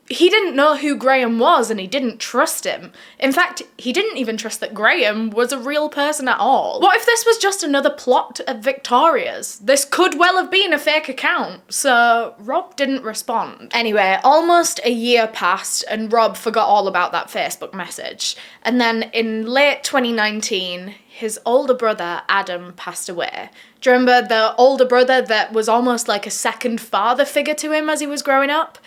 he didn't know who Graham was and he didn't trust him. In fact, he didn't even trust that Graham was a real person at all. What if this was just another plot of Victoria's? This could well have been a fake account, so Rob didn't respond. Anyway, almost a year passed and Rob forgot all about that Facebook message. And then in late 2019, his older brother, Adam, passed away. Do you remember the older brother that was almost like a second father figure to him as he was growing up?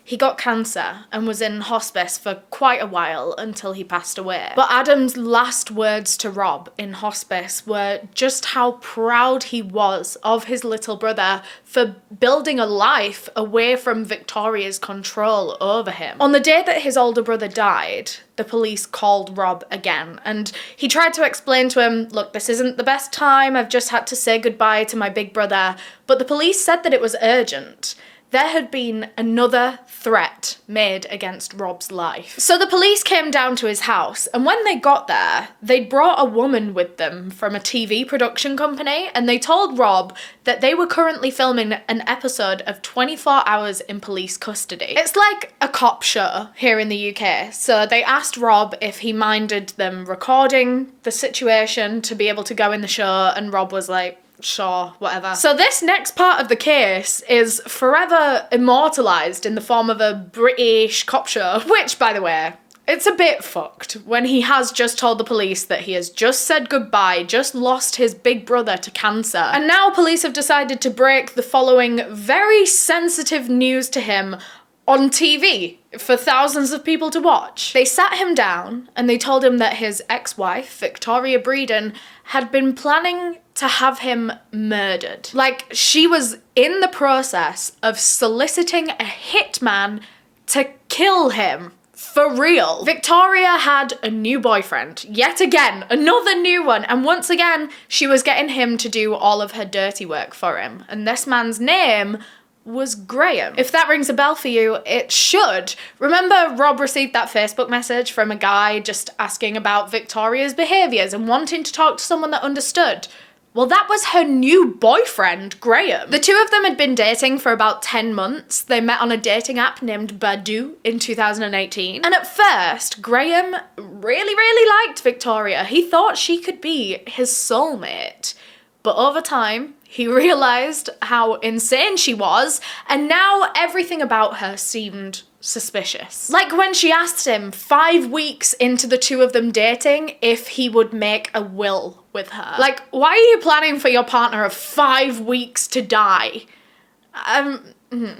he got cancer and was in hospice for quite a while until he passed away. But Adam's last words to Rob in hospice were just how proud he was of his little brother for building a life away from Victoria's control over him. On the day that his older brother died, the police called Rob again, and he tried to explain to him, look, this isn't the best time, I've just had to say goodbye to my big brother, but the police said that it was urgent. There had been another threat made against Rob's life. So the police came down to his house, and when they got there, they'd brought a woman with them from a TV production company, and they told Rob that they were currently filming an episode of 24 Hours in Police Custody. It's like a cop show here in the UK, so they asked Rob if he minded them recording the situation to be able to go in the show, and Rob was like, sure, whatever. So this next part of the case is forever immortalised in the form of a British cop show, which, by the way, it's a bit fucked when he has just told the police that he has just said goodbye, just lost his big brother to cancer, and now police have decided to break the following very sensitive news to him on TV for thousands of people to watch. They sat him down and they told him that his ex-wife, Victoria Breeden, had been planning to have him murdered. Like, she was in the process of soliciting a hitman to kill him. For real. Victoria had a new boyfriend. Yet again, another new one. And once again, she was getting him to do all of her dirty work for him. And this man's name was Graham. If that rings a bell for you, it should. Remember Rob received that Facebook message from a guy just asking about Victoria's behaviours and wanting to talk to someone that understood? Well, that was her new boyfriend, Graham. The two of them had been dating for about 10 months. They met on a dating app named Badoo in 2018. And at first, Graham really liked Victoria. He thought she could be his soulmate. But over time, he realised how insane she was, and now everything about her seemed suspicious. Like when she asked him 5 weeks into the two of them dating if he would make a will with her. Like, why are you planning for your partner of 5 weeks to die?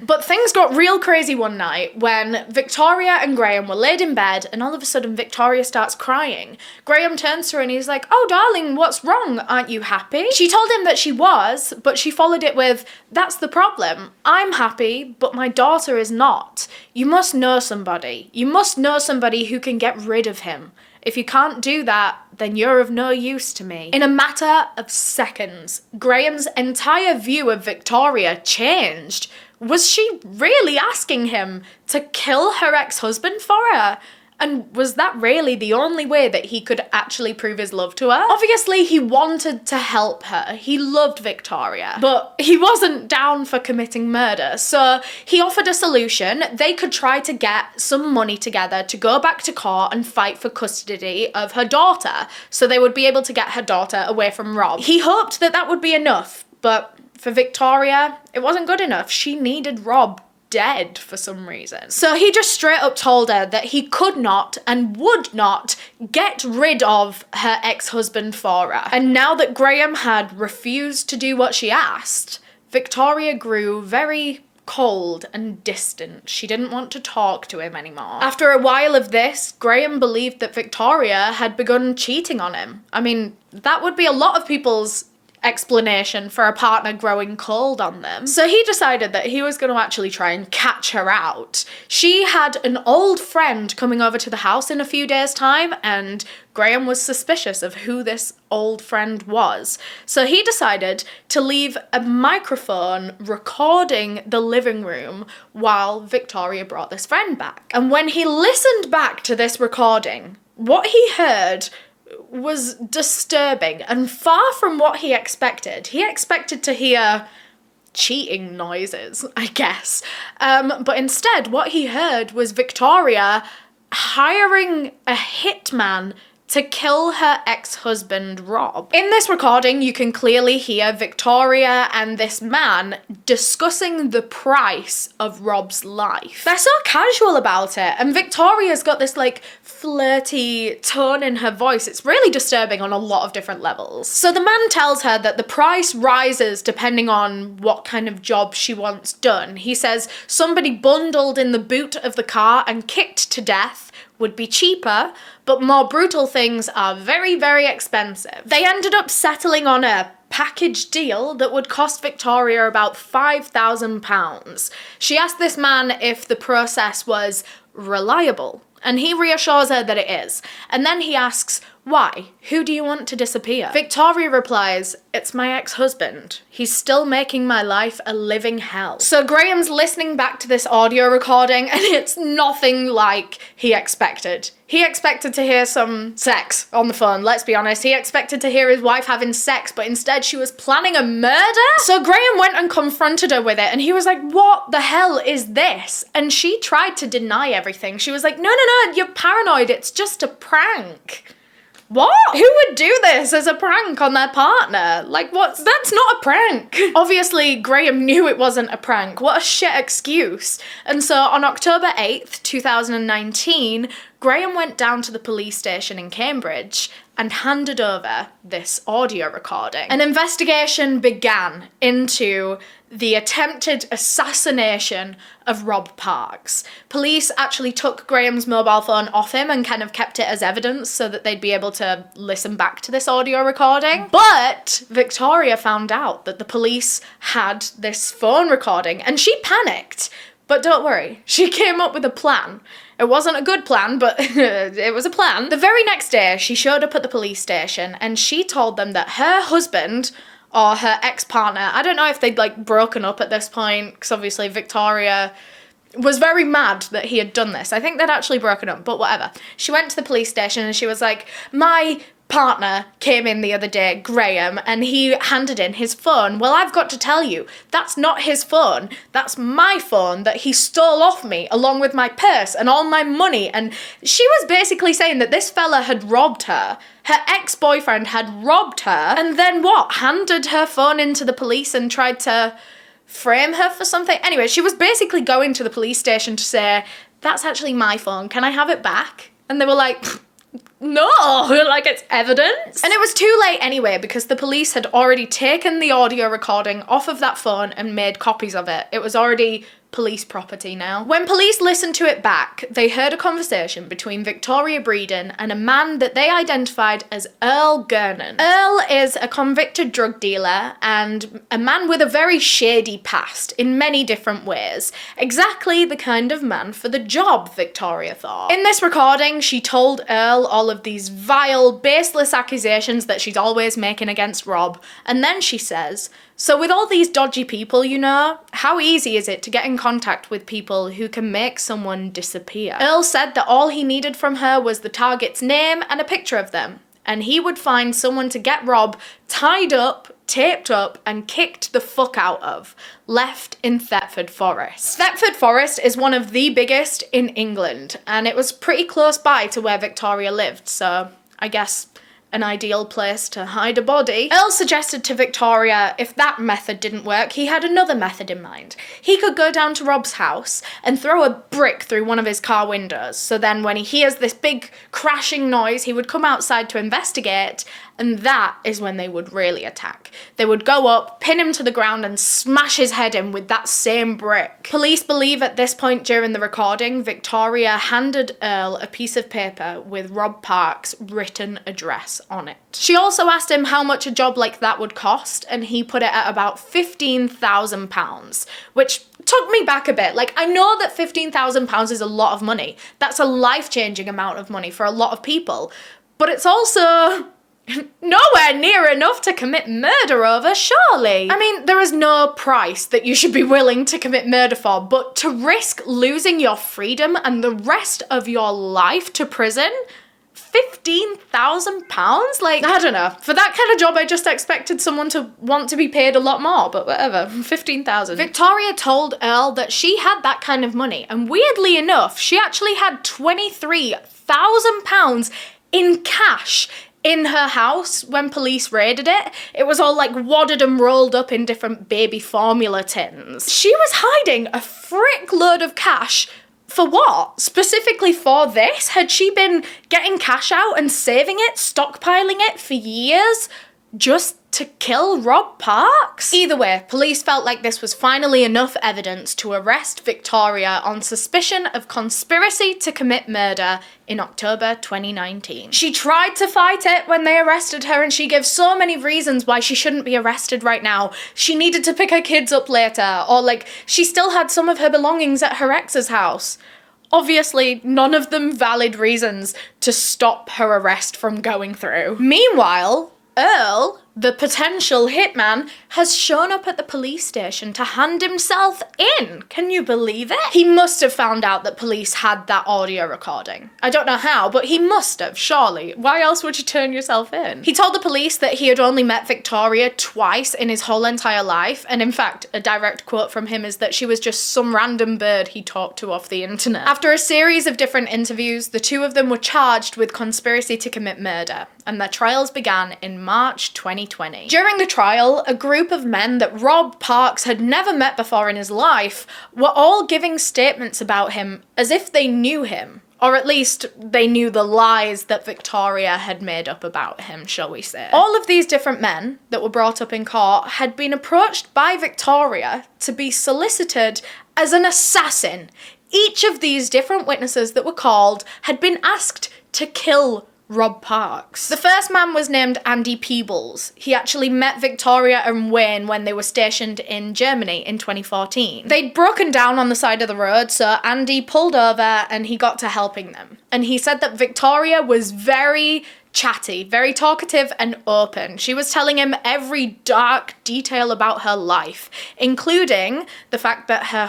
But things got real crazy one night when Victoria and Graham were laid in bed, and all of a sudden Victoria starts crying. Graham turns to her and he's like, oh darling, what's wrong? Aren't you happy? She told him that she was, but she followed it with, that's the problem. I'm happy, but my daughter is not. You must know somebody. You must know somebody who can get rid of him. If you can't do that, then you're of no use to me. In a matter of seconds, Graham's entire view of Victoria changed. Was she really asking him to kill her ex-husband for her? And was that really the only way that he could actually prove his love to her? Obviously, he wanted to help her. He loved Victoria, but he wasn't down for committing murder. So he offered a solution. They could try to get some money together to go back to court and fight for custody of her daughter, so they would be able to get her daughter away from Rob. He hoped that that would be enough, but for Victoria, it wasn't good enough. She needed Rob dead for some reason. So he just straight up told her that he could not and would not get rid of her ex-husband for her. And now that Graham had refused to do what she asked, Victoria grew very cold and distant. She didn't want to talk to him anymore. After a while of this, Graham believed that Victoria had begun cheating on him. I mean, that would be a lot of people's explanation for a partner growing cold on them. So he decided that he was going to actually try and catch her out. She had an old friend coming over to the house in a few days' time, and Graham was suspicious of who this old friend was. So he decided to leave a microphone recording the living room while Victoria brought this friend back. And when he listened back to this recording, what he heard was disturbing and far from what he expected. He expected to hear cheating noises, I guess. But instead, what he heard was Victoria hiring a hitman to kill her ex-husband, Rob. In this recording, you can clearly hear Victoria and this man discussing the price of Rob's life. They're so casual about it, and Victoria's got this like flirty tone in her voice. It's really disturbing on a lot of different levels. So the man tells her that the price rises depending on what kind of job she wants done. He says somebody bundled in the boot of the car and kicked to death would be cheaper, but more brutal things are very, very expensive. They ended up settling on a package deal that would cost Victoria about £5,000. She asked this man if the process was reliable, and he reassures her that it is. And then he asks, why? Who do you want to disappear? Victoria replies, it's my ex-husband. He's still making my life a living hell. So Graham's listening back to this audio recording, and it's nothing like he expected. He expected to hear some sex on the phone, let's be honest. He expected to hear his wife having sex, but instead she was planning a murder? So Graham went and confronted her with it, and he was like, what the hell is this? And she tried to deny everything. She was like, no, you're paranoid, it's just a prank. What? Who would do this as a prank on their partner? Like, that's not a prank. Obviously, Graham knew it wasn't a prank. What a shit excuse. And so on October 8th, 2019, Graham went down to the police station in Cambridge and handed over this audio recording. An investigation began into the attempted assassination of Rob Parks. Police actually took Graham's mobile phone off him and kind of kept it as evidence so that they'd be able to listen back to this audio recording. But Victoria found out that the police had this phone recording and she panicked. But don't worry, she came up with a plan. It wasn't a good plan, but it was a plan. The very next day, she showed up at the police station and she told them that her husband, or her ex-partner, I don't know if they'd like broken up at this point, because obviously Victoria was very mad that he had done this. I think they'd actually broken up, but whatever. She went to the police station and she was like, my partner came in the other day, Graham, and he handed in his phone. Well, I've got to tell you, that's not his phone. That's my phone that he stole off me, along with my purse and all my money. And she was basically saying that this fella had robbed her. Her ex-boyfriend had robbed her, and then what? Handed her phone into the police and tried to frame her for something? Anyway, she was basically going to the police station to say, that's actually my phone, can I have it back? And they were like, no, like it's evidence. And it was too late anyway, because the police had already taken the audio recording off of that phone and made copies of it. It was already police property now. When police listened to it back, they heard a conversation between Victoria Breeden and a man that they identified as Earl Gernon. Earl is a convicted drug dealer and a man with a very shady past in many different ways. Exactly the kind of man for the job, Victoria thought. In this recording, she told Earl all of these vile, baseless accusations that she's always making against Rob, and then she says, so with all these dodgy people, you know, how easy is it to get in contact with people who can make someone disappear? Earl said that all he needed from her was the target's name and a picture of them, and he would find someone to get Rob tied up, taped up, and kicked the fuck out of, left in Thetford Forest. Thetford Forest is one of the biggest in England, and it was pretty close by to where Victoria lived, so I guess an ideal place to hide a body. Earl suggested to Victoria if that method didn't work, he had another method in mind. He could go down to Rob's house and throw a brick through one of his car windows, so then when he hears this big crashing noise, he would come outside to investigate, and that is when they would really attack. They would go up, pin him to the ground, and smash his head in with that same brick. Police believe at this point during the recording, Victoria handed Earl a piece of paper with Rob Parks' written address on it. She also asked him how much a job like that would cost, and he put it at about £15,000, which took me back a bit. Like, I know that £15,000 is a lot of money. That's a life-changing amount of money for a lot of people, but it's also nowhere near enough to commit murder over, surely. I mean, there is no price that you should be willing to commit murder for, but to risk losing your freedom and the rest of your life to prison? £15,000? Like, I don't know. For that kind of job, I just expected someone to want to be paid a lot more, but whatever. 15,000. Victoria told Earl that she had that kind of money, and weirdly enough, she actually had £23,000 in cash in her house when police raided it. It was all like wadded and rolled up in different baby formula tins. She was hiding a frick load of cash. For what? Specifically for this? Had she been getting cash out and saving it, stockpiling it for years, just to kill Rob Parks? Either way, police felt like this was finally enough evidence to arrest Victoria on suspicion of conspiracy to commit murder in October 2019. She tried to fight it when they arrested her, and she gave so many reasons why she shouldn't be arrested right now. She needed to pick her kids up later, or like she still had some of her belongings at her ex's house. Obviously, none of them valid reasons to stop her arrest from going through. Meanwhile, Earl, the potential hitman, has shown up at the police station to hand himself in. Can you believe it? He must have found out that police had that audio recording. I don't know how, but he must have, surely. Why else would you turn yourself in? He told the police that he had only met Victoria twice in his whole entire life, and in fact, a direct quote from him is that she was just some random bird he talked to off the internet. After a series of different interviews, the two of them were charged with conspiracy to commit murder, and their trials began in March 2020. During the trial, a group of men that Rob Parks had never met before in his life were all giving statements about him as if they knew him. Or at least they knew the lies that Victoria had made up about him, shall we say. All of these different men that were brought up in court had been approached by Victoria to be solicited as an assassin. Each of these different witnesses that were called had been asked to kill Rob Parks. The first man was named Andy Peebles. He actually met Victoria and Wayne when they were stationed in Germany in 2014. They'd broken down on the side of the road, so Andy pulled over and he got to helping them. And he said that Victoria was very chatty, very talkative and open. She was telling him every dark detail about her life, including the fact that her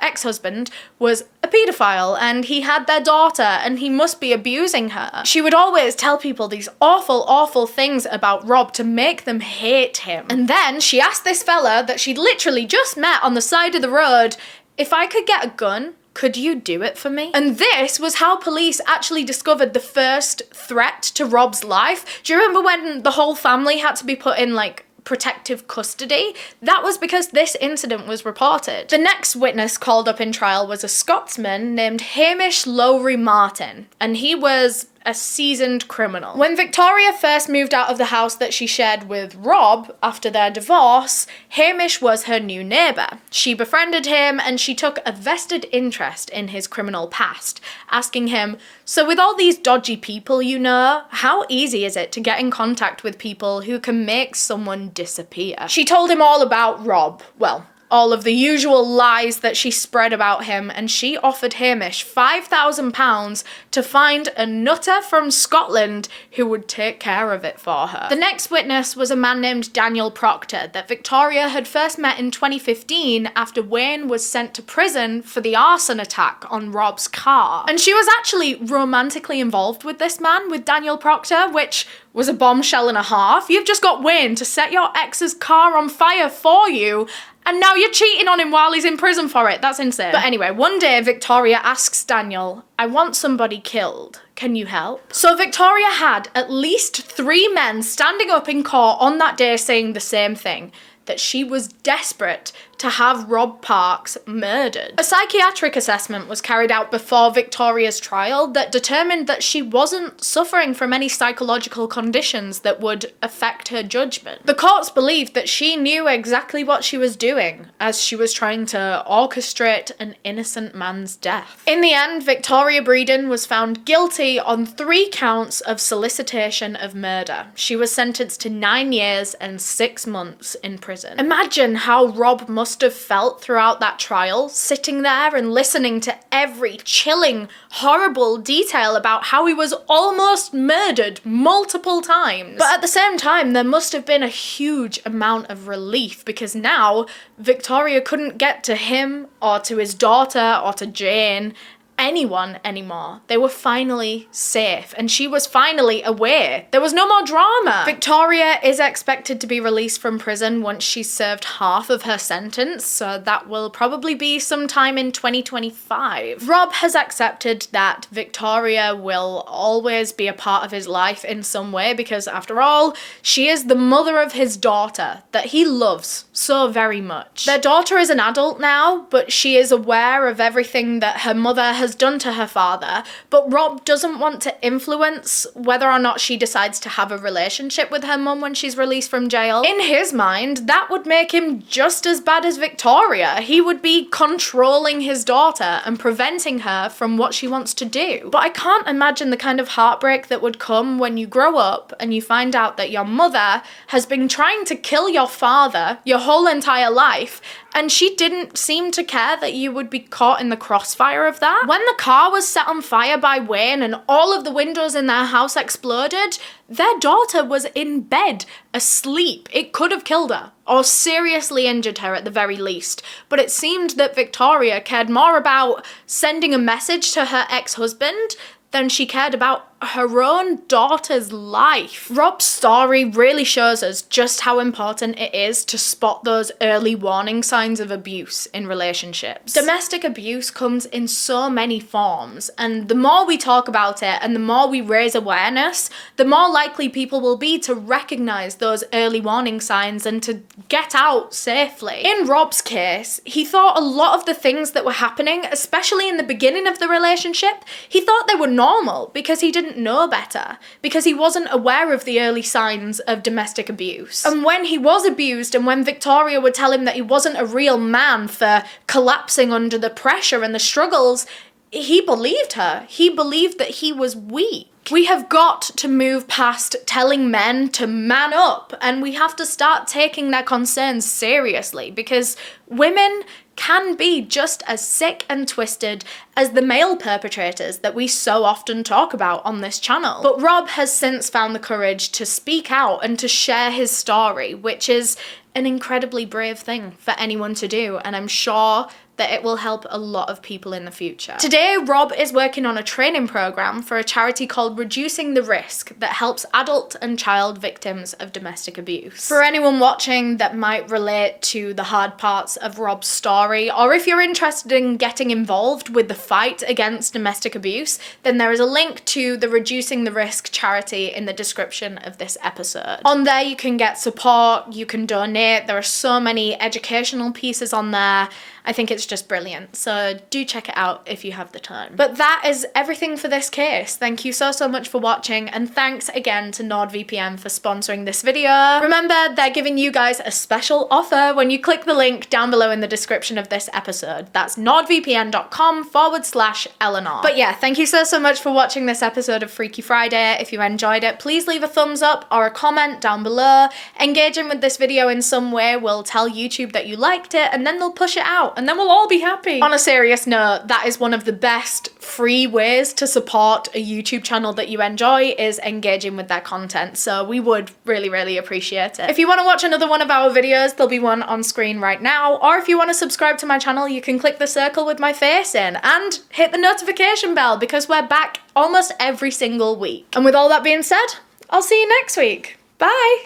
ex-husband was a paedophile and he had their daughter and he must be abusing her. She would always tell people these awful, awful things about Rob to make them hate him. And then she asked this fella that she'd literally just met on the side of the road, if I could get a gun, could you do it for me? And this was how police actually discovered the first threat to Rob's life. Do you remember when the whole family had to be put in, like, protective custody? That was because this incident was reported. The next witness called up in trial was a Scotsman named Hamish Lowry Martin, and he was a seasoned criminal. When Victoria first moved out of the house that she shared with Rob after their divorce, Hamish was her new neighbour. She befriended him and she took a vested interest in his criminal past, asking him, so with all these dodgy people you know, how easy is it to get in contact with people who can make someone disappear? She told him all about Rob, well, all of the usual lies that she spread about him, and she offered Hamish £5,000 to find a nutter from Scotland who would take care of it for her. The next witness was a man named Daniel Proctor that Victoria had first met in 2015 after Wayne was sent to prison for the arson attack on Rob's car. And she was actually romantically involved with this man, with Daniel Proctor, which was a bombshell and a half. You've just got Wayne to set your ex's car on fire for you, and now you're cheating on him while he's in prison for it. That's insane. But anyway, one day Victoria asks Daniel, I want somebody killed. Can you help? So Victoria had at least 3 men standing up in court on that day saying the same thing, that she was desperate to have Rob Parks murdered. A psychiatric assessment was carried out before Victoria's trial that determined that she wasn't suffering from any psychological conditions that would affect her judgment. The courts believed that she knew exactly what she was doing as she was trying to orchestrate an innocent man's death. In the end, Victoria Breeden was found guilty on 3 counts of solicitation of murder. She was sentenced to 9 years and 6 months in prison. Imagine how Rob must have felt throughout that trial, sitting there and listening to every chilling, horrible detail about how he was almost murdered multiple times. But at the same time, there must have been a huge amount of relief, because now Victoria couldn't get to him or to his daughter or to Jane, anyone anymore. They were finally safe, and she was finally away. There was no more drama. Victoria is expected to be released from prison once she's served half of her sentence, so that will probably be sometime in 2025. Rob has accepted that Victoria will always be a part of his life in some way because, after all, she is the mother of his daughter that he loves so very much. Their daughter is an adult now, but she is aware of everything that her mother has done to her father, but Rob doesn't want to influence whether or not she decides to have a relationship with her mum when she's released from jail. In his mind, that would make him just as bad as Victoria. He would be controlling his daughter and preventing her from what she wants to do. But I can't imagine the kind of heartbreak that would come when you grow up and you find out that your mother has been trying to kill your father your whole entire life, and she didn't seem to care that you would be caught in the crossfire of that. When the car was set on fire by Wayne and all of the windows in their house exploded, their daughter was in bed, asleep. It could have killed her, or seriously injured her at the very least. But it seemed that Victoria cared more about sending a message to her ex-husband than she cared about her own daughter's life. Rob's story really shows us just how important it is to spot those early warning signs of abuse in relationships. Domestic abuse comes in so many forms, and the more we talk about it and the more we raise awareness, the more likely people will be to recognize those early warning signs and to get out safely. In Rob's case, he thought a lot of the things that were happening, especially in the beginning of the relationship, he thought they were normal because he didn't know better, because he wasn't aware of the early signs of domestic abuse. And when he was abused, and when Victoria would tell him that he wasn't a real man for collapsing under the pressure and the struggles, he believed her. He believed that he was weak. We have got to move past telling men to man up, and we have to start taking their concerns seriously, because women can be just as sick and twisted as the male perpetrators that we so often talk about on this channel. But Rob has since found the courage to speak out and to share his story, which is an incredibly brave thing for anyone to do, and I'm sure that it will help a lot of people in the future. Today, Rob is working on a training program for a charity called Reducing the Risk that helps adult and child victims of domestic abuse. For anyone watching that might relate to the hard parts of Rob's story, or if you're interested in getting involved with the fight against domestic abuse, then there is a link to the Reducing the Risk charity in the description of this episode. On there, you can get support, you can donate, there are so many educational pieces on there. I think it's just brilliant, so do check it out if you have the time. But that is everything for this case. Thank you so much for watching, and thanks again to NordVPN for sponsoring this video. Remember, they're giving you guys a special offer when you click the link down below in the description of this episode. That's nordvpn.com/Eleanor. But yeah, thank you so much for watching this episode of Freaky Friday. If you enjoyed it, please leave a thumbs up or a comment down below. Engaging with this video in some way will tell YouTube that you liked it, and then they'll push it out, and then we'll all be happy. On a serious note, that is one of the best free ways to support a YouTube channel that you enjoy, is engaging with their content, so we would really appreciate it. If you want to watch another one of our videos, there'll be one on screen right now, or if you want to subscribe to my channel, you can click the circle with my face in, and hit the notification bell, because we're back almost every single week. And with all that being said, I'll see you next week. Bye!